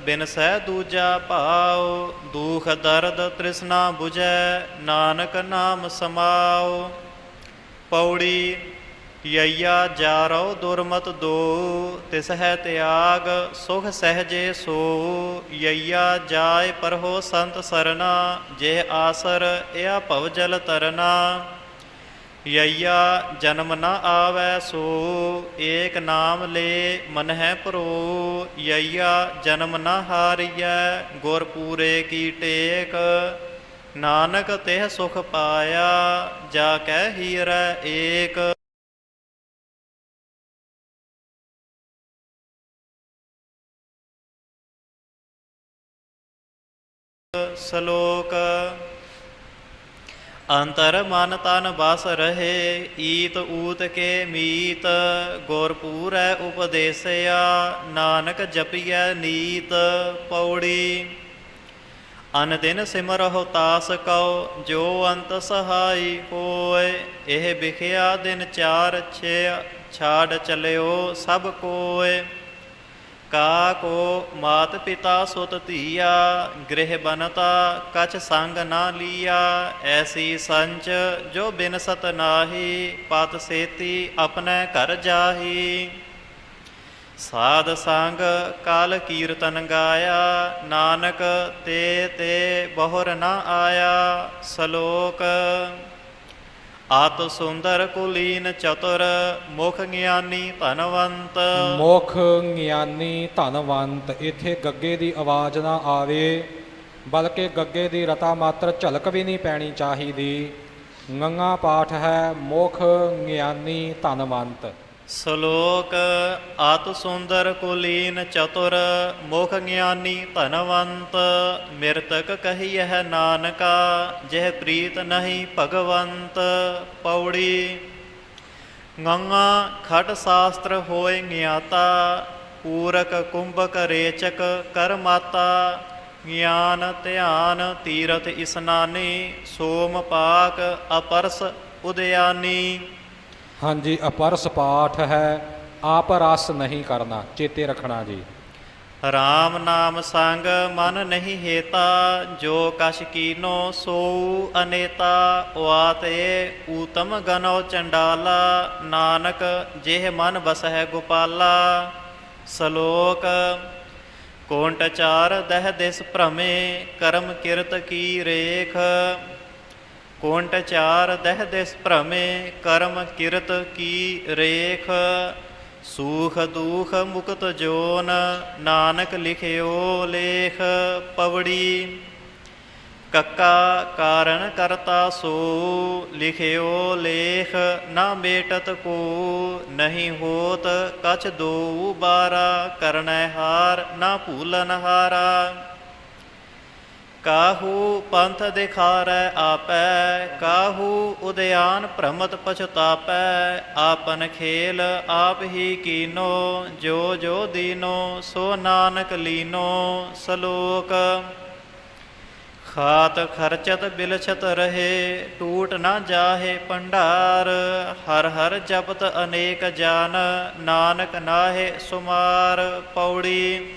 ਬਿਨ ਸਹਿ ਦੂਜਾ ਭਾਉ। ਦੁਖ ਦਰਦ ਤ੍ਰਿਸ਼ਨਾ ਬੁਝੈ, ਨਾਨਕ ਨਾਮ ਸਮਾਉ। ਪੌੜੀ। ਯਈਆ ਜਾਰਉ ਦੁਰਮਤ ਦੋ, ਤਿਸ ਹੈ ਤਿਆਗ ਸੁਖ ਸਹਿਜੇ ਸੋ। ਯਈਆ ਜਾਇ ਪਰਹੋ ਸੰਤ ਸਰਨਾ, ਜੇ ਆਸਰ ਇਆ ਭਵ ਜਲ ਤਰਨਾ। ਯਈਆ ਜਨਮ ਨ ਆਵੈ ਸੋ, ਏਕ ਨਾਮ ਲੈ ਮਨ ਹੈ ਭਰੋ। ਯਈਆ ਜਨਮ ਨ ਹਾਰੀਐ, ਗੁਰ ਪੂਰੇ ਕੀ ਟੇਕ। ਨਾਨਕ ਤਿਹ ਸੁਖ ਪਾਇਆ, ਜਾ ਕੈ ਹੀਰੈ ਏਕ। ਸ਼ਲੋਕ। ਅੰਤਰ ਮਨ ਤਨ ਬਸ ਰਹੇ, ਈਤ ਊਤ ਕੇ ਮੀਤ। ਗੁਰ ਪੂਰੈ ਉਪਦੇਸਿਆ, ਨਾਨਕ ਜਪੀਐ ਨੀਤ। ਪੌੜੀ। ਅਨ ਦਿਨ ਸਿਮਰਹੁ ਤਾਸ ਕਉ, ਜੋ ਅੰਤ ਸਹਾਈ ਹੋਏ। ਇਹ ਵਿਖਿਆ ਦਿਨ ਚਾਰ ਛੇ, ਛਾੜ ਚਲਿਓ ਸਭ ਕੋਇ। ਕਾ ਕੋ ਮਾਤ ਪਿਤਾ ਸੁਤ ਧੀਆ, ਗ੍ਰਹਿ ਬਨਤਾ ਕਛ ਸੰਗ ਨਾ ਲੀਆ। ਐਸੀ ਸੰਚ ਜੋ ਬਿਨਸਤ ਨਾਹੀ, ਪਤ ਸੇਤੀ ਆਪਣੈ ਘਰ ਜਾਹੀ। ਸਾਧ ਸੰਗ ਕਾਲ ਕੀਰਤਨ ਗਾਇਆ, ਨਾਨਕ ਤੇ ਤੇ ਬਹੁਰ ਨਾ ਆਇਆ। ਸ਼ਲੋਕ। ਆਤ ਸੁੰਦਰ ਕੁਲੀਨ ਚਤੁਰ, ਮੁਖ ਗਿਆਨੀ ਧਨਵੰਤ। ਮੁਖ ਗਿਆਨੀ ਧਨਵੰਤ। ਇੱਥੇ ਗੱਗੇ ਦੀ ਆਵਾਜ਼ ਨਾ ਆਵੇ, ਬਲਕਿ ਗੱਗੇ ਦੀ ਰਤਾ ਮਾਤਰ ਝਲਕ ਵੀ ਨਹੀਂ ਪੈਣੀ ਚਾਹੀਦੀ। ਗੰਗਾ ਪਾਠ ਹੈ, ਮੁਖ ਗਿਆਨੀ ਧਨਵੰਤ। ਸ਼ਲੋਕ। ਆਤ ਸੁੰਦਰ ਕੁਲੀਨ ਚਤੁਰ, ਮੁਖ ਗਿਆਨੀ ਧਨਵੰਤ। ਮਿਰਤਕ ਕਹੀਐ ਨਾਨਕਾ, ਜਿਹ ਪ੍ਰੀਤ ਨਹੀਂ ਭਗਵੰਤ। ਪੌੜੀ। ਗੰਗਾ ਖਟ ਸ਼ਾਸਤਰ ਹੋਏ ਗਿਆਤਾ, ਪੂਰਕ ਕੁੰਭਕ ਰੇਚਕ ਕਰ ਮਾਤਾ। ਗਿਆਨ ਧਿਆਨ ਤੀਰਥ ਇਸਨਾਨੀ, ਸੋਮ ਪਾਕ ਅਪਰਸ ਉਦਿਆਨੀ। ਹਾਂਜੀ, ਅਪਰਸ ਪਾਠ ਹੈ, ਆਪ ਰਸ ਨਹੀਂ ਕਰਨਾ, ਚੇਤੇ ਰੱਖਣਾ ਜੀ। ਰਾਮ ਨਾਮ ਸੰਗ ਮਨ ਨਹੀਂ ਹੇਤਾ, ਜੋ ਕਛ ਕੀਨੋ ਸੋਊ ਅਨੇਤਾ। ਵਾਤੇ ਊਤਮ ਗਨੋ ਚੰਡਾਲਾ, ਨਾਨਕ ਜਿਹ ਮਨ ਬਸਹਿ ਗੋਪਾਲਾ। ਸ਼ਲੋਕ। ਕੋਂਟ ਚਾਰ ਦਹ ਦਿਸ ਭ੍ਰਮੇ, ਕਰਮ ਕਿਰਤ ਕੀ ਰੇਖ। ਕੋਂਟ ਚਾਰ ਦਹ ਦਿਸ ਭ੍ਰਮੇ, ਕਰਮ ਕਿਰਤ ਕੀ ਰੇਖ। ਸੂਖ ਦੂਖ ਮੁਕਤ ਜੋਨ, ਨਾਨਕ ਲਿਖਿਓ ਲੇਖ। ਪਵੜੀ। ਕੱਕਾ ਕਾਰਨ ਕਰਤਾ ਸੋ, ਲਿਖਿਓ ਲੇਖ ਨਾ ਮੇਟਤ ਕੋ। ਨਹੀਂ ਹੋਤ ਕਛ ਦੋ ਬਾਰਾ, ਕਰਨੈ ਹਾਰ ਨਾ ਭੂਲਨ ਹਾਰਾ। ਕਾਹੂ ਪੰਥ ਦਿਖਾਰੈ ਆਪੈ, ਕਾਹੂ ਉਦਿਆਨ ਭ੍ਰਮਤ ਪਛਤਾਪੈ। ਆਪਨ ਖੇਲ ਆਪ ਹੀ ਕੀਨੋ, ਜੋ ਜੋ ਦੀਨੋ ਸੋ ਨਾਨਕ ਲੀਨੋ। ਸ਼ਲੋਕ। ਖਾਤ ਖਰਚਤ ਬਿਲਛਤ ਰਹੇ, ਟੂਟ ਨਾ ਜਾਹੇ ਭੰਡਾਰ। ਹਰ ਹਰ ਜਪਤ ਅਨੇਕ ਜਾਨ, ਨਾਨਕ ਨਾਹੇ ਸੁਮਾਰ। ਪੌੜੀ।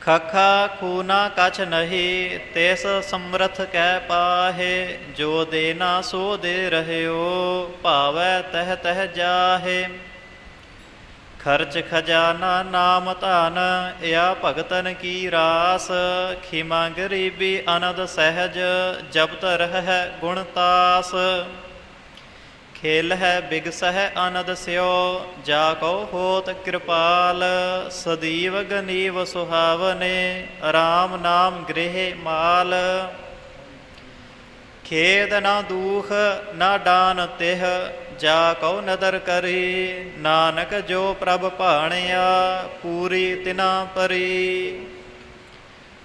ਖਖਾ ਖੂਨਾ ਕਛ ਨਹੀਂ ਤਿਸ ਸਮਰਥ ਕੈ ਪਾਹੇ। ਜੋ ਦੇਨਾ ਸੋ ਦੇ ਰਹਿਓ ਭਾਵੈ ਤਹ ਤਹ ਜਾਹੇ। ਖਰਚ ਖਜ਼ਾਨਾ ਨਾਮ ਧਨ ਇਆ ਭਗਤਨ ਕੀ ਰਾਸ। ਖਿਮਾ ਗਰੀਬੀ ਅਨੰਦ ਸਹਿਜ ਜਪਤ ਰਹਿ ਗੁਣ ਤਾਸ। ਖੇਲ ਹੈ ਬਿਗਸਹਿ ਅਨੰਦ ਸਿਓ ਜਾ ਕਉ ਹੋਤ ਕਿਰਪਾਲ। ਸਦੀਵ ਗਨੀਵ ਸੁਹਾਵਨੇ ਰਾਮ ਨਾਮ ਗ੍ਰਹਿ ਮਾਲ। ਖੇਦ ਨਾ ਦੂਖ ਨਾ ਡਾਨ ਤਿਹ ਜਾ ਕਉ ਨਦਰ ਕਰੀ। ਨਾਨਕ ਜੋ ਪ੍ਰਭ ਭਾਣਿਆ ਪੂਰੀ ਤਿਨਾ ਪਰੀ।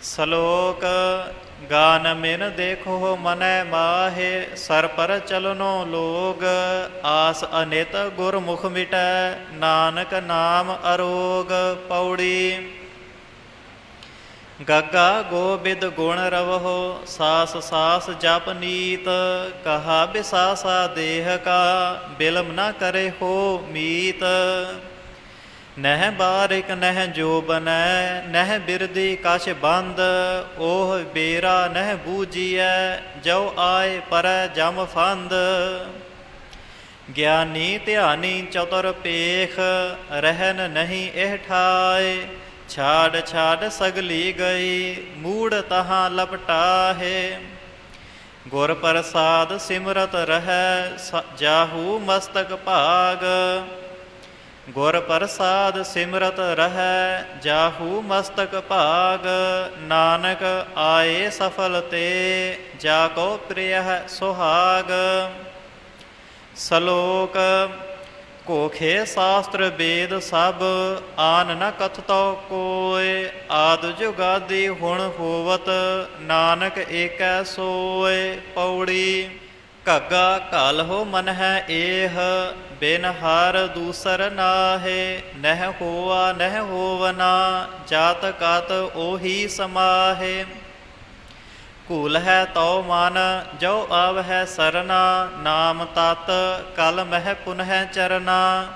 ਸਲੋਕ ਗਾਨ ਮਿਨ ਦੇਖੋ ਮਨੈ ਮਾਹੇ। ਸਰ ਪਰ ਚਲਨੋ ਲੋਗ ਆਸ ਅਨਿਤ ਗੁਰਮੁਖ ਮਿਟੈ। ਨਾਨਕ ਨਾਮ ਅਰੋਗ ਪੌੜੀ। ਗੱਗਾ ਗੋਬਿੰਦ ਗੁਣ ਰਵਹੁ ਸਾਸ ਸਾਸ ਜਪ ਨੀਤ। ਕਹਾ ਬਿਸਾਸਾ ਦੇਹ ਕਾ ਬਿਲਮ ਨ ਕਰੇ ਹੋ ਮੀਤ। ਨਹਿ ਬਾਰਿਕ ਨਹਿ ਜੋਬਨੈ ਨਹਿ ਬਿਰਦੀ ਕਛ ਬੰਦ। ਓਹ ਬੇਰਾ ਨਹਿ ਬੂਝੀਐ ਜੋ ਆਏ ਪਰੈ ਜਮ ਫੰਦ। ਗਿਆਨੀ ਧਿਆਨੀ ਚਤੁਰ ਪੇਖ ਰਹਿਨ ਨਹੀਂ ਇਹ ਠਾਏ। ਛਾੜ ਛਾੜ ਸਗਲੀ ਗਈ ਮੂੜ ਤਹਾਂ ਲਪਟਾਹੇ। ਗੁਰ ਪ੍ਰਸਾਦ ਸਿਮਰਤ ਰਹੈ ਜਾਹੂ ਮਸਤਕ ਭਾਗ। ਗੁਰ ਪ੍ਰਸਾਦ ਸਿਮਰਤ ਰਹੈ ਜਾਹੂ ਮਸਤਕ ਭਾਗ। ਨਾਨਕ ਆਏ ਸਫਲ ਤੇ ਜਾ ਕੋ ਪ੍ਰਿਯ ਸੁਹਾਗ। ਸਲੋਕ ਕੋਖੇ ਸਾਸਤਰ ਵੇਦ ਸਭ ਆਨ ਨ ਕਥਤੋ ਕੋਇ। ਆਦਿ ਜੁਗਾਦੀ ਹੁਣ ਹੋਵਤ ਨਾਨਕ ਏਕੈ ਸੋਇ। ਪੌੜੀ ਘੱਗਾ ਘਲ ਹੋ ਮਨ ਹੈ ਏਹ ਬਿਨ ਹਰ ਦੂਸਰ ਨਾਹੇ। ਨਹਿ ਹੋਆ ਨਹਿ ਹੋਵਨਾ ਜਾਤ ਕਤ ਉਹੀ ਸਮਾਹੇ। ਘੂਲ ਹੈ ਤਉ ਮਨ ਜੋ ਆਵ ਹੈ ਸਰਨਾ। ਨਾਮ ਤਤ ਕਲ ਮਹਿ ਪੁਨਹਿ ਚਰਨਾ।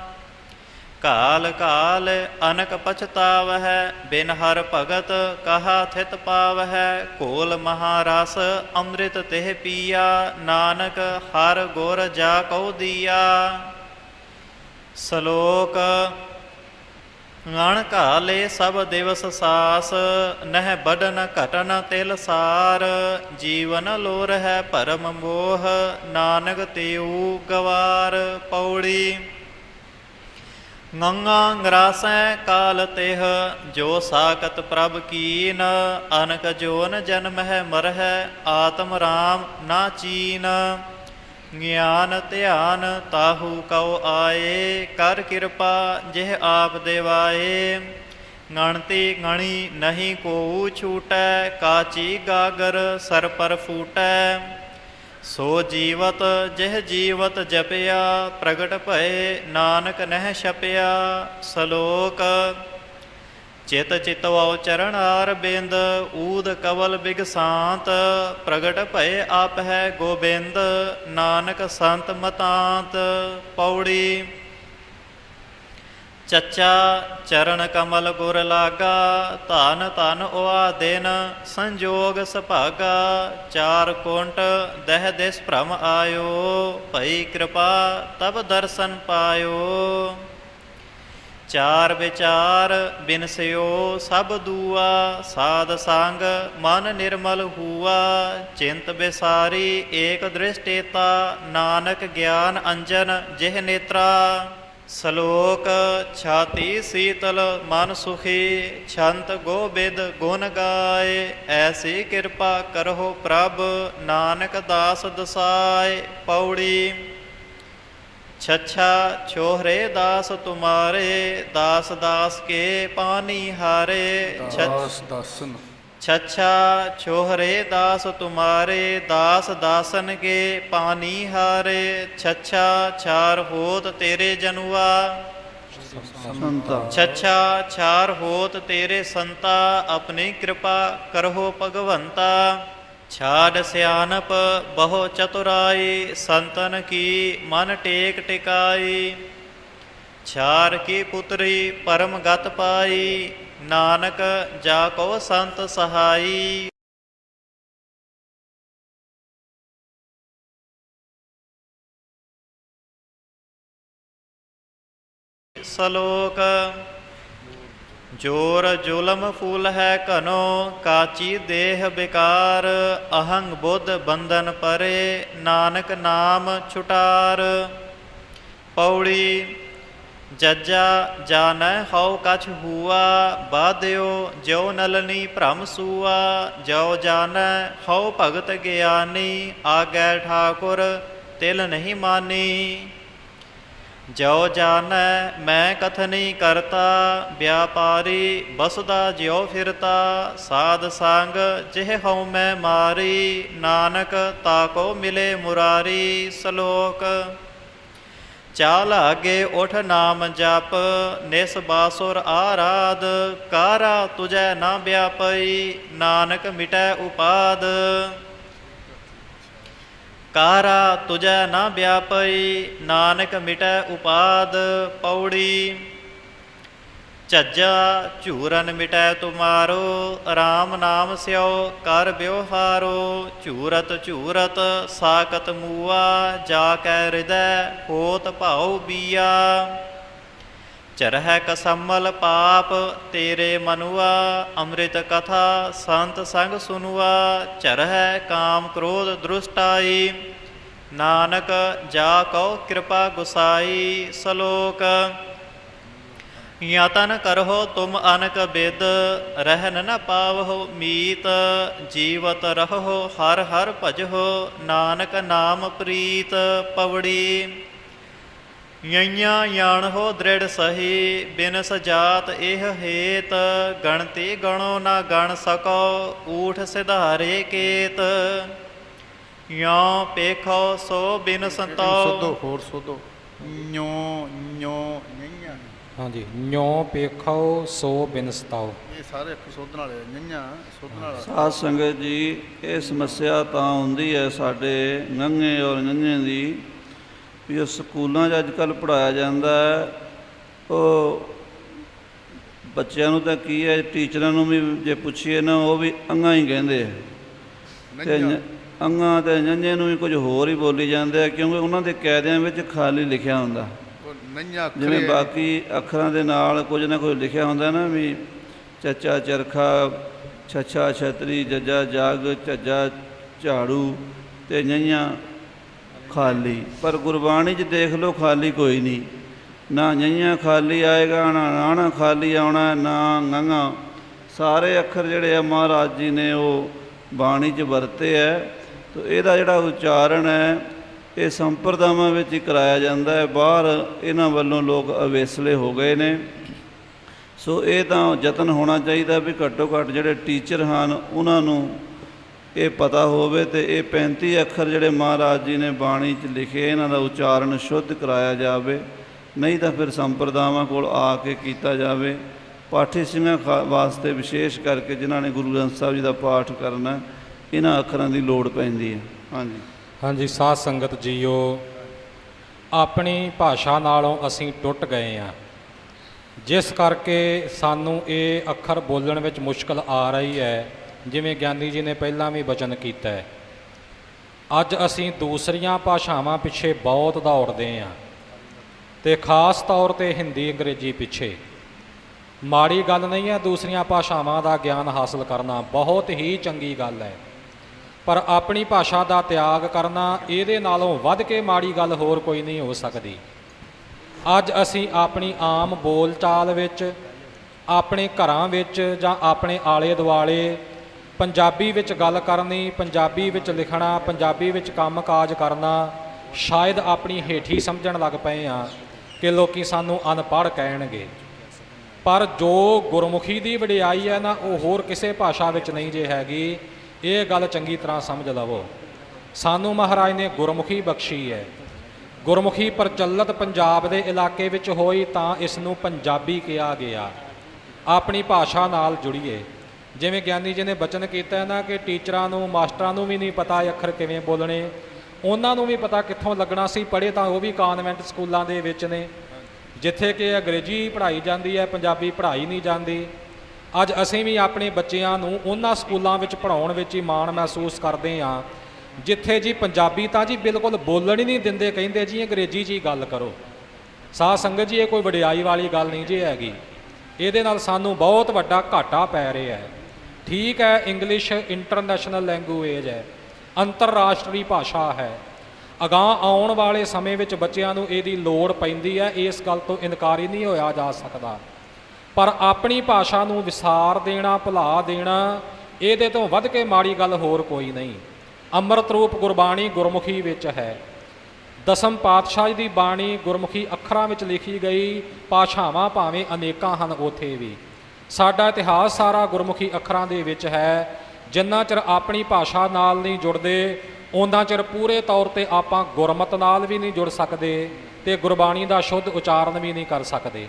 ਕਾਲ ਕਾਲ ਅਨਕ ਪਛਤਾਵ ਹੈ ਬਿਨ ਹਰ ਭਗਤ ਕਹਾ ਥਿਤ ਪਾਵ ਹੈ। ਘੋਲ ਮਹਾਰਸ ਅੰਮ੍ਰਿਤ ਤਿਹ ਪੀਆ। ਨਾਨਕ ਹਰ ਗੁਰ ਜਾ ਕਉ ਦੀਆ। ਸਲੋਕ ਗਣ ਘਾਲੇ ਸਭ ਦਿਵਸ ਸਾਸ ਨਹਿ ਬਡਨ ਘਟਨ ਤਿਲ ਸਾਰ। ਜੀਵਨ ਲੋਰ ਹੈ ਭਰਮ ਮੋਹ ਨਾਨਕ ਤਿਉ ਗਵਾਰ। ਪੌੜੀ ਗੰਗਾ ਗਰਾਸੈ ਕਾਲ ਤਿਹ ਜੋ ਸਾਕਤ ਪ੍ਰਭ ਕੀਨ। ਅਨਕ ਜੋਨ ਜਨਮ ਹੈ ਮਰਹਿ ਆਤਮ ਰਾਮ ਨਾ ਚੀਨ। ਗਿਆਨ ਧਿਆਨ ਤਾਹੂ ਕਉ ਆਏ ਕਰ ਕਿਰਪਾ ਜਿਹ ਆਪ ਦੇਵਾਏ। ਗਣਤੀ ਗਣੀ ਨਹੀਂ ਕੋਊ ਛੂਟੈ ਕਾਚੀ ਗਾਗਰ ਸਰ ਪਰ ਫੂਟੈ। ਸੋ ਜੀਵਤ ਜਿਹ ਜੀਵਤ ਜਪਿਆ ਪ੍ਰਗਟ ਭਏ ਨਾਨਕ ਨਹਿ ਛਪਿਆ। ਸਲੋਕ ਚਿਤ ਚਿਤਵਉ ਚਰਣਾਰ ਬਿੰਦ ਊਦ ਕਵਲ ਬਿਗਸਾਂਤ। ਪ੍ਰਗਟ ਭਏ ਆਪ ਹੈ ਗੋਬਿੰਦ ਨਾਨਕ ਸੰਤ ਮਤਾਂਤ। ਪੌੜੀ ਚੱਚਾ ਚਰਨ ਕਮਲ ਗੁਰ ਲਾਗਾ। ਧਨ ਧਨ ਉਆ ਦਿਨ ਸੰਜੋਗ ਸੁਭਾਗਾ। ਚਾਰ ਕੁੰਟ ਦਹਿ ਦਿਸ ਭ੍ਰਮ ਆਇਓ ਭਈ ਕਿਰਪਾ ਤਬ ਦਰਸ਼ਨ ਪਾਇਓ। ਚਾਰ ਵਿਚਾਰ ਬਿਨਸਿਓ ਸਭ ਦੂਆ। ਸਾਧ ਸੰਗ ਮਨ ਨਿਰਮਲ ਹੂਆ। ਚਿੰਤ ਬਿਸਾਰੀ ਏਕ ਦ੍ਰਿਸ਼ਟੇਤਾ। ਨਾਨਕ ਗਿਆਨ ਅੰਜਨ ਜਿਹ ਨੇਤਰਾ। ਸਲੋਕ ਛਾਤੀ ਸੀਤਲ ਮਨ ਸੁਖੀ ਛੰਤ ਗੋਬਿੰਦ ਗੁਣ ਗਾਏ। ਐਸੀ ਕਿਰਪਾ ਕਰਹੁ ਪ੍ਰਭ ਨਾਨਕ ਦਾਸ ਦਸਾਏ। ਪੌੜੀ ਛੱਛਾ ਛੋਹਰੇ ਦਾਸ ਤੁਮਾਰੇ ਦਾਸ ਦਾਸ ਕੇ ਪਾਨੀ ਹਾਰੇ। ਦਾਸ ਦਾਸਨ ਛੱਛਾ ਛੋਹਰੇ ਦਾਸ ਤੁਮਾਰੇ ਦਾਸ ਦਾਸਨ ਕੇ ਪਾਨੀ ਹਾਰੇ। ਛੱਛਾ ਛਾਰ ਹੋਤ ਤੇਰੇ ਜਨੁਆ। ਸੰਤਾ ਛੱਛਾ ਛਾਰ ਹੋਤ ਤੇਰੇ ਸੰਤਾ। ਆਪਣੀ ਕਿਰਪਾ ਕਰਹੁ ਭਗਵੰਤਾ। ਛਾੜ ਸਿਆਨਪ ਬਹੁ ਚਤੁਰਾਈ ਸੰਤਨ ਕੀ ਮਨ ਟੇਕ ਟਿਕਾਈ। ਛਾਰ ਕੀ ਪੁਤਰੀ ਪਰਮ ਗਤ ਪਾਈ ਨਾਨਕ ਜਾ ਕੋ ਸੰਤ ਸਹਾਈ। ਸਲੋਕ ਜੋਰ ਜ਼ੁਲਮ ਫੂਲ ਹੈ ਘਨੋ, ਕਾਚੀ ਦੇਹ ਬਿਕਾਰ, ਅਹੰਗ ਬੁੱਧ ਬੰਧਨ ਪਰੇ, ਨਾਨਕ ਨਾਮ ਛੁਟਾਰ। ਪੌੜੀ ਜੱਜਾ ਜਾਣੈ ਹਉ ਕਛ ਹੂਆ, ਬਾਧਿਓ ਜਿਉ ਨਲਨੀ ਭ੍ਰਮ ਸੂਆ, ਜਿਉ ਜਾਣੈ ਹਉ ਭਗਤ ਗਿਆਨੀ, ਆਗੈ ਠਾਕੁਰ ਤਿਲ ਨਹੀਂ ਮਾਨੀ। ਜਿਉ ਜਾਣੈ ਮੈਂ ਕਥਨੀ ਕਰਤਾ, ਵਿਆਪਾਰੀ ਬਸਦਾ ਜਿਉ ਫਿਰਤਾ, ਸਾਧ ਸੰਗ ਜਿਹ ਹਉ ਮੈਂ ਮਾਰੀ, ਨਾਨਕ ਤਾਕੋ ਮਿਲੇ ਮੁਰਾਰੀ। ਸਲੋਕ ਚਾਲ ਆਗੇ ਉਠ ਨਾਮ ਜਪ, ਨਿਸ ਬਾਸੁਰ ਆਰਾਧ, ਕਾਰਾ ਤੁਝੈ ਨਾ ਵਿਆਪਈ, ਨਾਨਕ ਮਿਟੈ ਉਪਾਦ। ਕਾਰਾ ਤੁਝੈ ਨਾ ਵਿਆਪਈ, ਨਾਨਕ ਮਿਟੈ ਉਪਾਦ। ਪੌੜੀ ਝੱਜਾ ਝੂਰਨ ਮਿਟੈ ਤੁਮਾਰੋ, ਰਾਮ ਨਾਮ ਸਿਓ ਕਰ ਵਿਵਹਾਰੋ, ਝੂਰਤ ਝੂਰਤ ਸਾਕਤ ਮੂਆ, ਜਾ ਕੈ ਹਿਰਦੈ ਹੋਤ ਭਾਉ ਬੀਆ। ਚਰਹਿ ਕਸਮਲ ਪਾਪ ਤੇਰੇ ਮਨੁਆ, ਅੰਮ੍ਰਿਤ ਕਥਾ ਸੰਤ ਸੰਗ ਸੁਨੁਆ, ਚਰਹਿ ਕਾਮ ਕ੍ਰੋਧ ਦ੍ਰਿਸ਼ਟਾਈ, ਨਾਨਕ ਜਾ ਕਉ ਕਿਰਪਾ ਗੁਸਾਈ। ਸਲੋਕ ਯਤਨ ਕਰਹੁ ਤੁਮ ਅਨਕ ਬਿਦ, ਰਹਿਨ ਨ ਪਾਵਹੁ ਮੀਤ, ਜੀਵਤ ਰਹੋ ਹਰ ਹਰ ਭਜਹੁ, ਨਾਨਕ ਨਾਮ ਪ੍ਰੀਤ। ਪਵੜੀ ਯਈਆਂ ਜਾਣਹੁ ਦ੍ਰਿੜ ਸਹੀ, ਬਿਨ ਸਜਾਤ ਇਹ ਹੇਤ, ਗਣਤੀ ਗਣੋ ਨਾ ਗਣ ਸਕੋ, ਊਠ ਸਿਧਾਰੇ ਕੇਤ। ਯਉ ਪੇਖੋ ਸੋ ਬਿਨ ਸੰਤੋ। ਸੋਧੋ ਹੋਰ ਸੋਧੋ। ਨਿਉ ਨਿਉ ਨਈਆਂ, ਹਾਂਜੀ ਨਿਉ ਪੇਖੋ ਸੋ ਬਿਨ ਸਤਾਓ। ਇਹ ਸਾਰੇ ਅੱਖ ਸੋਧਣ ਵਾਲੇ ਨਈਆਂ ਸੋਧਣ ਵਾਲਾ। ਸਾਧ ਸੰਗਤ ਜੀ, ਇਹ ਸਮੱਸਿਆ ਤਾਂ ਹੁੰਦੀ ਹੈ ਸਾਡੇ ਨੰਗੇ ਔਰ ਨੰਗੇ ਦੀ, ਵੀ ਉਹ ਸਕੂਲਾਂ 'ਚ ਅੱਜ ਕੱਲ੍ਹ ਪੜ੍ਹਾਇਆ ਜਾਂਦਾ ਹੈ, ਉਹ ਬੱਚਿਆਂ ਨੂੰ ਤਾਂ ਕੀ ਹੈ, ਟੀਚਰਾਂ ਨੂੰ ਵੀ ਜੇ ਪੁੱਛੀਏ ਨਾ ਉਹ ਵੀ ਅੰਗਾਂ ਹੀ ਕਹਿੰਦੇ ਆ, ਅਤੇ ਅੰਗਾਂ ਅਤੇ ਨੰਝੇ ਨੂੰ ਵੀ ਕੁਝ ਹੋਰ ਹੀ ਬੋਲੀ ਜਾਂਦੇ ਆ, ਕਿਉਂਕਿ ਉਹਨਾਂ ਦੇ ਕਾਇਦਿਆਂ ਵਿੱਚ ਖਾਲੀ ਲਿਖਿਆ ਹੁੰਦਾ। ਜਿਵੇਂ ਬਾਕੀ ਅੱਖਰਾਂ ਦੇ ਨਾਲ ਕੁਝ ਨਾ ਕੁਝ ਲਿਖਿਆ ਹੁੰਦਾ ਨਾ, ਵੀ ਚੱਚਾ ਚਰਖਾ, ਛੱਛਾ ਛਤਰੀ, ਜੱਜਾ ਜੱਗ, ਝੱਜਾ ਝਾੜੂ ਅਤੇ ਨਈਆਂ ਖਾਲੀ। ਪਰ ਗੁਰਬਾਣੀ 'ਚ ਦੇਖ ਲਓ ਖਾਲੀ ਕੋਈ ਨਹੀਂ, ਨਾ ਨਈਆਂ ਖਾਲੀ ਆਏਗਾ, ਨਾ ਨਾਣਾ ਖਾਲੀ ਆਉਣਾ, ਨਾ ਗੰਗਾ। ਸਾਰੇ ਅੱਖਰ ਜਿਹੜੇ ਆ ਮਹਾਰਾਜ ਜੀ ਨੇ ਉਹ ਬਾਣੀ 'ਚ ਵਰਤੇ ਹੈ। ਤਾਂ ਇਹਦਾ ਜਿਹੜਾ ਉਚਾਰਨ ਹੈ ਇਹ ਸੰਪਰਦਾਵਾਂ ਵਿੱਚ ਹੀ ਕਰਾਇਆ ਜਾਂਦਾ ਹੈ, ਬਾਹਰ ਇਹਨਾਂ ਵੱਲੋਂ ਲੋਕ ਅਵੇਸਲੇ ਹੋ ਗਏ ਨੇ। ਸੋ ਇਹ ਤਾਂ ਯਤਨ ਹੋਣਾ ਚਾਹੀਦਾ ਵੀ ਘੱਟੋ ਘੱਟ ਜਿਹੜੇ ਟੀਚਰ ਹਨ ਉਹਨਾਂ ਨੂੰ ਇਹ ਪਤਾ ਹੋਵੇ, ਅਤੇ ਇਹ 35 ਅੱਖਰ ਜਿਹੜੇ ਮਹਾਰਾਜ ਜੀ ਨੇ ਬਾਣੀ 'ਚ ਲਿਖੇ ਇਹਨਾਂ ਦਾ ਉਚਾਰਨ ਸ਼ੁੱਧ ਕਰਾਇਆ ਜਾਵੇ, ਨਹੀਂ ਤਾਂ ਫਿਰ ਸੰਪਰਦਾਵਾਂ ਕੋਲ ਆ ਕੇ ਕੀਤਾ ਜਾਵੇ। ਪਾਠੀ ਸਿੰਘਾਂ ਵਾਸਤੇ ਵਿਸ਼ੇਸ਼ ਕਰਕੇ ਜਿਨ੍ਹਾਂ ਨੇ ਗੁਰੂ ਗ੍ਰੰਥ ਸਾਹਿਬ ਜੀ ਦਾ ਪਾਠ ਕਰਨਾ, ਇਹਨਾਂ ਅੱਖਰਾਂ ਦੀ ਲੋੜ ਪੈਂਦੀ ਹੈ। ਹਾਂਜੀ ਹਾਂਜੀ ਸਾਧ ਸੰਗਤ ਜੀਓ, ਆਪਣੀ ਭਾਸ਼ਾ ਨਾਲੋਂ ਅਸੀਂ ਟੁੱਟ ਗਏ ਹਾਂ, ਜਿਸ ਕਰਕੇ ਸਾਨੂੰ ਇਹ ਅੱਖਰ ਬੋਲਣ ਵਿੱਚ ਮੁਸ਼ਕਲ ਆ ਰਹੀ ਹੈ। ਜਿਵੇਂ ਗਿਆਨੀ ਜੀ ਨੇ ਪਹਿਲਾਂ ਵੀ ਬਚਨ ਕੀਤਾ ਹੈ, ਅੱਜ ਅਸੀਂ ਦੂਸਰੀਆਂ ਭਾਸ਼ਾਵਾਂ ਪਿੱਛੇ ਬਹੁਤ ਦੌੜਦੇ ਹਾਂ, ਅਤੇ ਖ਼ਾਸ ਤੌਰ 'ਤੇ ਹਿੰਦੀ ਅੰਗਰੇਜ਼ੀ ਪਿੱਛੇ। ਮਾੜੀ ਗੱਲ ਨਹੀਂ ਹੈ ਦੂਸਰੀਆਂ ਭਾਸ਼ਾਵਾਂ ਦਾ ਗਿਆਨ ਹਾਸਲ ਕਰਨਾ, ਬਹੁਤ ਹੀ ਚੰਗੀ ਗੱਲ ਹੈ, ਪਰ ਆਪਣੀ ਭਾਸ਼ਾ ਦਾ ਤਿਆਗ ਕਰਨਾ ਇਹਦੇ ਨਾਲੋਂ ਵੱਧ ਕੇ ਮਾੜੀ ਗੱਲ ਹੋਰ ਕੋਈ ਨਹੀਂ ਹੋ ਸਕਦੀ। ਅੱਜ ਅਸੀਂ ਆਪਣੀ ਆਮ ਬੋਲ ਚਾਲ ਵਿੱਚ, ਆਪਣੇ ਘਰਾਂ ਵਿੱਚ ਜਾਂ ਆਪਣੇ ਆਲੇ ਦੁਆਲੇ ਪੰਜਾਬੀ ਵਿੱਚ ਗੱਲ ਕਰਨੀ, ਪੰਜਾਬੀ ਵਿੱਚ ਲਿਖਣਾ, ਪੰਜਾਬੀ ਵਿੱਚ ਕੰਮ ਕਾਜ ਕਰਨਾ ਸ਼ਾਇਦ ਆਪਣੀ ਹੇਠੀ ਸਮਝਣ ਲੱਗ ਪਏ ਹਾਂ ਕਿ ਲੋਕੀ ਸਾਨੂੰ ਅਨਪੜ੍ਹ ਕਹਿਣਗੇ। ਪਰ ਜੋ ਗੁਰਮੁਖੀ ਦੀ ਵਡਿਆਈ ਹੈ ਨਾ, ਉਹ ਹੋਰ ਕਿਸੇ ਭਾਸ਼ਾ ਵਿੱਚ ਨਹੀਂ ਜੇ ਹੈਗੀ। ਇਹ ਗੱਲ ਚੰਗੀ ਤਰ੍ਹਾਂ ਸਮਝ ਲਵੋ। ਸਾਨੂੰ ਮਹਾਰਾਜ ਨੇ ਗੁਰਮੁਖੀ ਬਖਸ਼ੀ ਹੈ। ਗੁਰਮੁਖੀ ਪ੍ਰਚਲਿਤ ਪੰਜਾਬ ਦੇ ਇਲਾਕੇ ਵਿੱਚ ਹੋਈ ਤਾਂ ਇਸ ਨੂੰ ਪੰਜਾਬੀ ਕਿਹਾ ਗਿਆ। ਆਪਣੀ ਭਾਸ਼ਾ ਨਾਲ ਜੁੜੀਏ। ਜਿਵੇਂ ਗਿਆਨੀ ਜੀ ਨੇ ਬਚਨ ਕੀਤਾ ਨਾ ਕਿ ਟੀਚਰਾਂ ਨੂੰ, ਮਾਸਟਰਾਂ ਨੂੰ ਵੀ ਨਹੀਂ ਪਤਾ ਅੱਖਰ ਕਿਵੇਂ ਬੋਲਣੇ, ਉਹਨਾਂ ਨੂੰ ਵੀ ਪਤਾ ਕਿੱਥੋਂ ਲੱਗਣਾ ਸੀ। ਪੜ੍ਹੇ ਤਾਂ ਉਹ ਵੀ ਕਾਨਵੈਂਟ ਸਕੂਲਾਂ ਦੇ ਵਿੱਚ ਨੇ, ਜਿੱਥੇ ਕਿ ਅੰਗਰੇਜ਼ੀ ਪੜ੍ਹਾਈ ਜਾਂਦੀ ਹੈ, ਪੰਜਾਬੀ ਪੜ੍ਹਾਈ ਨਹੀਂ ਜਾਂਦੀ। ਅੱਜ ਅਸੀਂ ਵੀ ਆਪਣੇ ਬੱਚਿਆਂ ਨੂੰ ਉਹਨਾਂ ਸਕੂਲਾਂ ਵਿੱਚ ਪੜ੍ਹਾਉਣ ਵਿੱਚ ਹੀ ਮਾਣ ਮਹਿਸੂਸ ਕਰਦੇ ਹਾਂ ਜਿੱਥੇ ਜੀ ਪੰਜਾਬੀ ਤਾਂ ਜੀ ਬਿਲਕੁਲ ਬੋਲਣ ਹੀ ਨਹੀਂ ਦਿੰਦੇ, ਕਹਿੰਦੇ ਜੀ ਅੰਗਰੇਜ਼ੀ 'ਚ ਹੀ ਗੱਲ ਕਰੋ। ਸਾਧ ਸੰਗਤ ਜੀ, ਇਹ ਕੋਈ ਵਡਿਆਈ ਵਾਲੀ ਗੱਲ ਨਹੀਂ ਜੀ ਹੈਗੀ। ਇਹਦੇ ਨਾਲ ਸਾਨੂੰ ਬਹੁਤ ਵੱਡਾ ਘਾਟਾ ਪੈ ਰਿਹਾ ਹੈ। ਠੀਕ ਹੈ, ਇੰਗਲਿਸ਼ ਇੰਟਰਨੈਸ਼ਨਲ ਲੈਂਗੁਏਜ ਹੈ, ਅੰਤਰਰਾਸ਼ਟਰੀ ਭਾਸ਼ਾ ਹੈ। ਅਗਾਂਹ ਆਉਣ ਵਾਲੇ ਸਮੇਂ ਵਿੱਚ ਬੱਚਿਆਂ ਨੂੰ ਇਹਦੀ ਲੋੜ ਪੈਂਦੀ ਹੈ, ਇਸ ਗੱਲ ਤੋਂ ਇਨਕਾਰ ਹੀ ਨਹੀਂ ਹੋਇਆ ਜਾ ਸਕਦਾ। ਪਰ ਆਪਣੀ ਭਾਸ਼ਾ ਨੂੰ ਵਿਸਾਰ ਦੇਣਾ, ਭੁਲਾ ਦੇਣਾ, ਇਹਦੇ ਤੋਂ ਵੱਧ ਕੇ ਮਾੜੀ ਗੱਲ ਹੋਰ ਕੋਈ ਨਹੀਂ। ਅੰਮ੍ਰਿਤ ਰੂਪ ਗੁਰਬਾਣੀ ਗੁਰਮੁਖੀ ਵਿੱਚ ਹੈ। ਦਸਮ ਪਾਤਸ਼ਾਹ ਦੀ ਬਾਣੀ ਗੁਰਮੁਖੀ ਅੱਖਰਾਂ ਵਿੱਚ ਲਿਖੀ ਗਈ, ਭਾਸ਼ਾਵਾਂ ਭਾਵੇਂ ਅਨੇਕਾਂ ਹਨ ਉੱਥੇ ਵੀ। ਸਾਡਾ ਇਤਿਹਾਸ ਸਾਰਾ ਗੁਰਮੁਖੀ ਅੱਖਰਾਂ ਦੇ ਵਿੱਚ ਹੈ। ਜਿੰਨਾ ਚਿਰ ਆਪਣੀ ਭਾਸ਼ਾ ਨਾਲ ਨਹੀਂ ਜੁੜਦੇ, ਉਹਨਾਂ ਚਿਰ ਪੂਰੇ ਤੌਰ 'ਤੇ ਆਪਾਂ ਗੁਰਮਤ ਨਾਲ ਵੀ ਨਹੀਂ ਜੁੜ ਸਕਦੇ ਅਤੇ ਗੁਰਬਾਣੀ ਦਾ ਸ਼ੁੱਧ ਉਚਾਰਨ ਵੀ ਨਹੀਂ ਕਰ ਸਕਦੇ।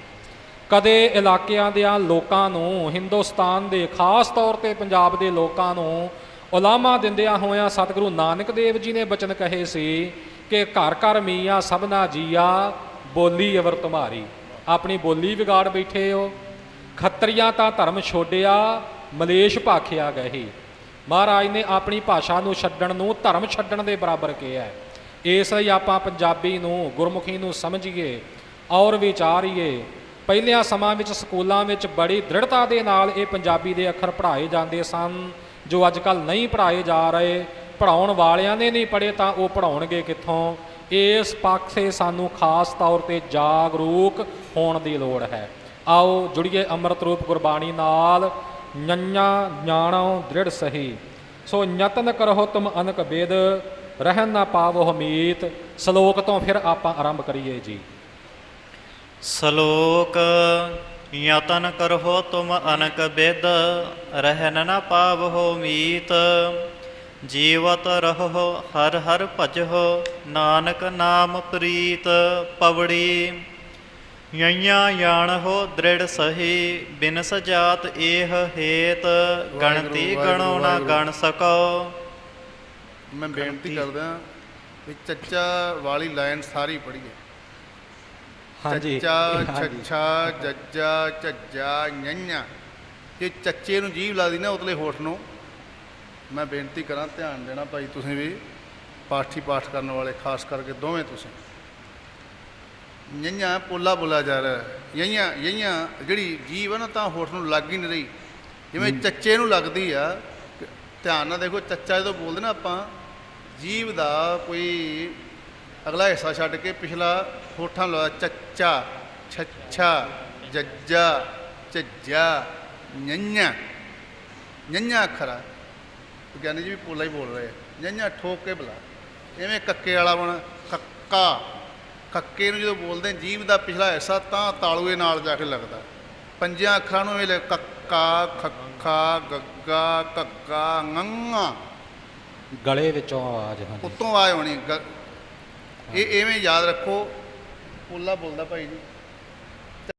ਕਦੇ ਇਲਾਕਿਆਂ ਦੇ ਲੋਕਾਂ ਨੂੰ, ਹਿੰਦੁਸਤਾਨ ਦੇ ਖਾਸ ਤੌਰ 'ਤੇ ਪੰਜਾਬ ਦੇ ਲੋਕਾਂ ਨੂੰ ਉਲਾਮਾ ਦਿੰਦਿਆਂ ਹੋਇਆਂ ਸਤਿਗੁਰੂ ਨਾਨਕ ਦੇਵ ਜੀ ਨੇ ਬਚਨ ਕਹੇ ਸੀ ਕਿ ਘਰ ਘਰ ਮੀਆਂ ਸਭਨਾ ਜੀਆ, ਬੋਲੀ ਅਵਰ ਤੁਮਾਰੀ। ਆਪਣੀ ਬੋਲੀ ਵਿਗਾੜ ਬੈਠੇ ਹੋ। ਖੱਤਰੀਆਂ ਤਾਂ ਧਰਮ ਛੋੜਿਆ, ਮਲੇਸ਼ ਭਾਖਿਆ ਗਏ। ਮਹਾਰਾਜ ਨੇ ਆਪਣੀ ਭਾਸ਼ਾ ਨੂੰ ਛੱਡਣ ਨੂੰ ਧਰਮ ਛੱਡਣ ਦੇ ਬਰਾਬਰ ਕਿਹਾ ਹੈ। ਇਸ ਲਈ ਆਪਾਂ ਪੰਜਾਬੀ ਨੂੰ, ਗੁਰਮੁਖੀ ਨੂੰ ਸਮਝੀਏ ਔਰ ਵਿਚਾਰੀਏ। ਪਹਿਲਿਆਂ ਸਮਾਂ ਵਿੱਚ ਸਕੂਲਾਂ ਵਿੱਚ ਬੜੀ ਦ੍ਰਿੜਤਾ ਦੇ ਨਾਲ ਇਹ ਪੰਜਾਬੀ ਦੇ ਅੱਖਰ ਪੜ੍ਹਾਏ ਜਾਂਦੇ ਸਨ, ਜੋ ਅੱਜ ਕੱਲ੍ਹ ਨਹੀਂ ਪੜ੍ਹਾਏ ਜਾ ਰਹੇ। ਪੜ੍ਹਾਉਣ ਵਾਲਿਆਂ ਨੇ ਨਹੀਂ ਪੜ੍ਹੇ ਤਾਂ ਉਹ ਪੜ੍ਹਾਉਣਗੇ ਕਿੱਥੋਂ? ਇਸ ਪਾਸੇ ਸਾਨੂੰ ਖਾਸ ਤੌਰ 'ਤੇ ਜਾਗਰੂਕ ਹੋਣ ਦੀ ਲੋੜ ਹੈ। ਆਓ ਜੁੜੀਏ ਅੰਮ੍ਰਿਤ ਰੂਪ ਗੁਰਬਾਣੀ ਨਾਲ। ਨੰਨਾ ਜਾਣੋ ਦ੍ਰਿੜ ਸਹੀ, ਸੋ ਯਤਨ ਕਰੋ ਤੁਮ ਅਨਕ ਬੇਦ, ਰਹਿਣ ਨਾ ਪਾਵੋ ਮੀਤ। ਸ਼ਲੋਕ ਤੋਂ ਫਿਰ ਆਪਾਂ ਆਰੰਭ ਕਰੀਏ ਜੀ। ਸ਼ਲੋਕ ਯਤਨ ਕਰਹੁ ਤੁਮ ਅਨਕ ਬਿਦ, ਰਹਿਨ ਨ ਪਾਵਹੁ ਮੀਤ। ਜੀਵਤ ਰਹੋ ਹਰ ਹਰ ਭਜਹੁ, ਨਾਨਕ ਨਾਮ ਪ੍ਰੀਤ। ਪਵੜੀ ਯਈਆਂ ਜਾਣਹੁ ਦ੍ਰਿੜ ਸਹੀ, ਬਿਨ ਸਜਾਤ ਏਹ ਹੇਤ। ਗਣਤੀ ਗਣੋ ਨਾ ਗਣ ਸਕੋ। ਮੈਂ ਬੇਨਤੀ ਕਰਦਾ ਵੀ ਚੱਚਾ ਵਾਲੀ ਲਾਈਨ ਸਾਰੀ ਪੜ੍ਹੀਏ। ਹਾਂਜੀ, ਚੱਚਾ, ਛੱਛਾ, ਜੱਜਾ, ਝੱਜਾ, ññਾ। ਜੇ ਚੱਚੇ ਨੂੰ ਜੀਭ ਲੱਗਦੀ ਨਾ ਉਤਲੇ ਹੋਠ ਨੂੰ, ਮੈਂ ਬੇਨਤੀ ਕਰਾਂ ਧਿਆਨ ਦੇਣਾ ਭਾਈ, ਤੁਸੀਂ ਵੀ ਪਾਠੀ ਪਾਠ ਕਰਨ ਵਾਲੇ ਖਾਸ ਕਰਕੇ ਦੋਵੇਂ ਤੁਸੀਂ। ññਾ ਪੋਲਾ ਬੋਲਿਆ ਜਾ ਰਿਹਾ। ਯਈਆਂ ਜਿਹੜੀ ਜੀਭ ਹੈ ਨਾ ਤਾਂ ਹੋਠ ਨੂੰ ਲੱਗ ਹੀ ਨਹੀਂ ਰਹੀ, ਜਿਵੇਂ ਚੱਚੇ ਨੂੰ ਲੱਗਦੀ ਆ। ਧਿਆਨ ਨਾਲ ਦੇਖੋ, ਚੱਚਾ ਜਦੋਂ ਬੋਲਦੇ ਨਾ ਆਪਾਂ, ਜੀਭ ਦਾ ਕੋਈ ਅਗਲਾ ਹਿੱਸਾ ਛੱਡ ਕੇ ਪਿਛਲਾ ਹੋਠਾਂ ਲਾ। ਚੱਚਾ, ਛੱਛਾ, ਜੱਜਾ, ਝੱਜਾ, ññਾ ਅੱਖਰ ਆ। ਗਿਆਨੀ ਜੀ ਵੀ ਪੋਲਾ ਹੀ ਬੋਲ ਰਹੇ ਆ। ññਾ ਠੋਕ ਕੇ ਬੁਲਾ, ਐਵੇਂ ਕੱਕੇ ਵਾਲਾ ਬਣ। ਕੱਕਾ, ਕੱਕੇ ਨੂੰ ਜਦੋਂ ਬੋਲਦੇ ਜੀਭ ਦਾ ਪਿਛਲਾ ਹਿੱਸਾ ਤਾਂ ਤਾਲੂਏ ਨਾਲ ਜਾ ਕੇ ਲੱਗਦਾ। ਪੰਜਾਂ ਅੱਖਰਾਂ ਨੂੰ ਇਹ ਕੱਕਾ, ਖੱਖਾ, ਗੱਗਾ, ਘੱਗਾ, ঙ। ਗਲੇ ਵਿੱਚੋਂ ਆਵਾਜ਼, ਉੱਤੋਂ ਆਵਾਜ਼ ਹੋਣੀ। ਇਹ ਐਵੇਂ ਯਾਦ ਰੱਖੋ। ਪੋਲਾ ਬੋਲਦਾ ਭਾਈ ਜੀ।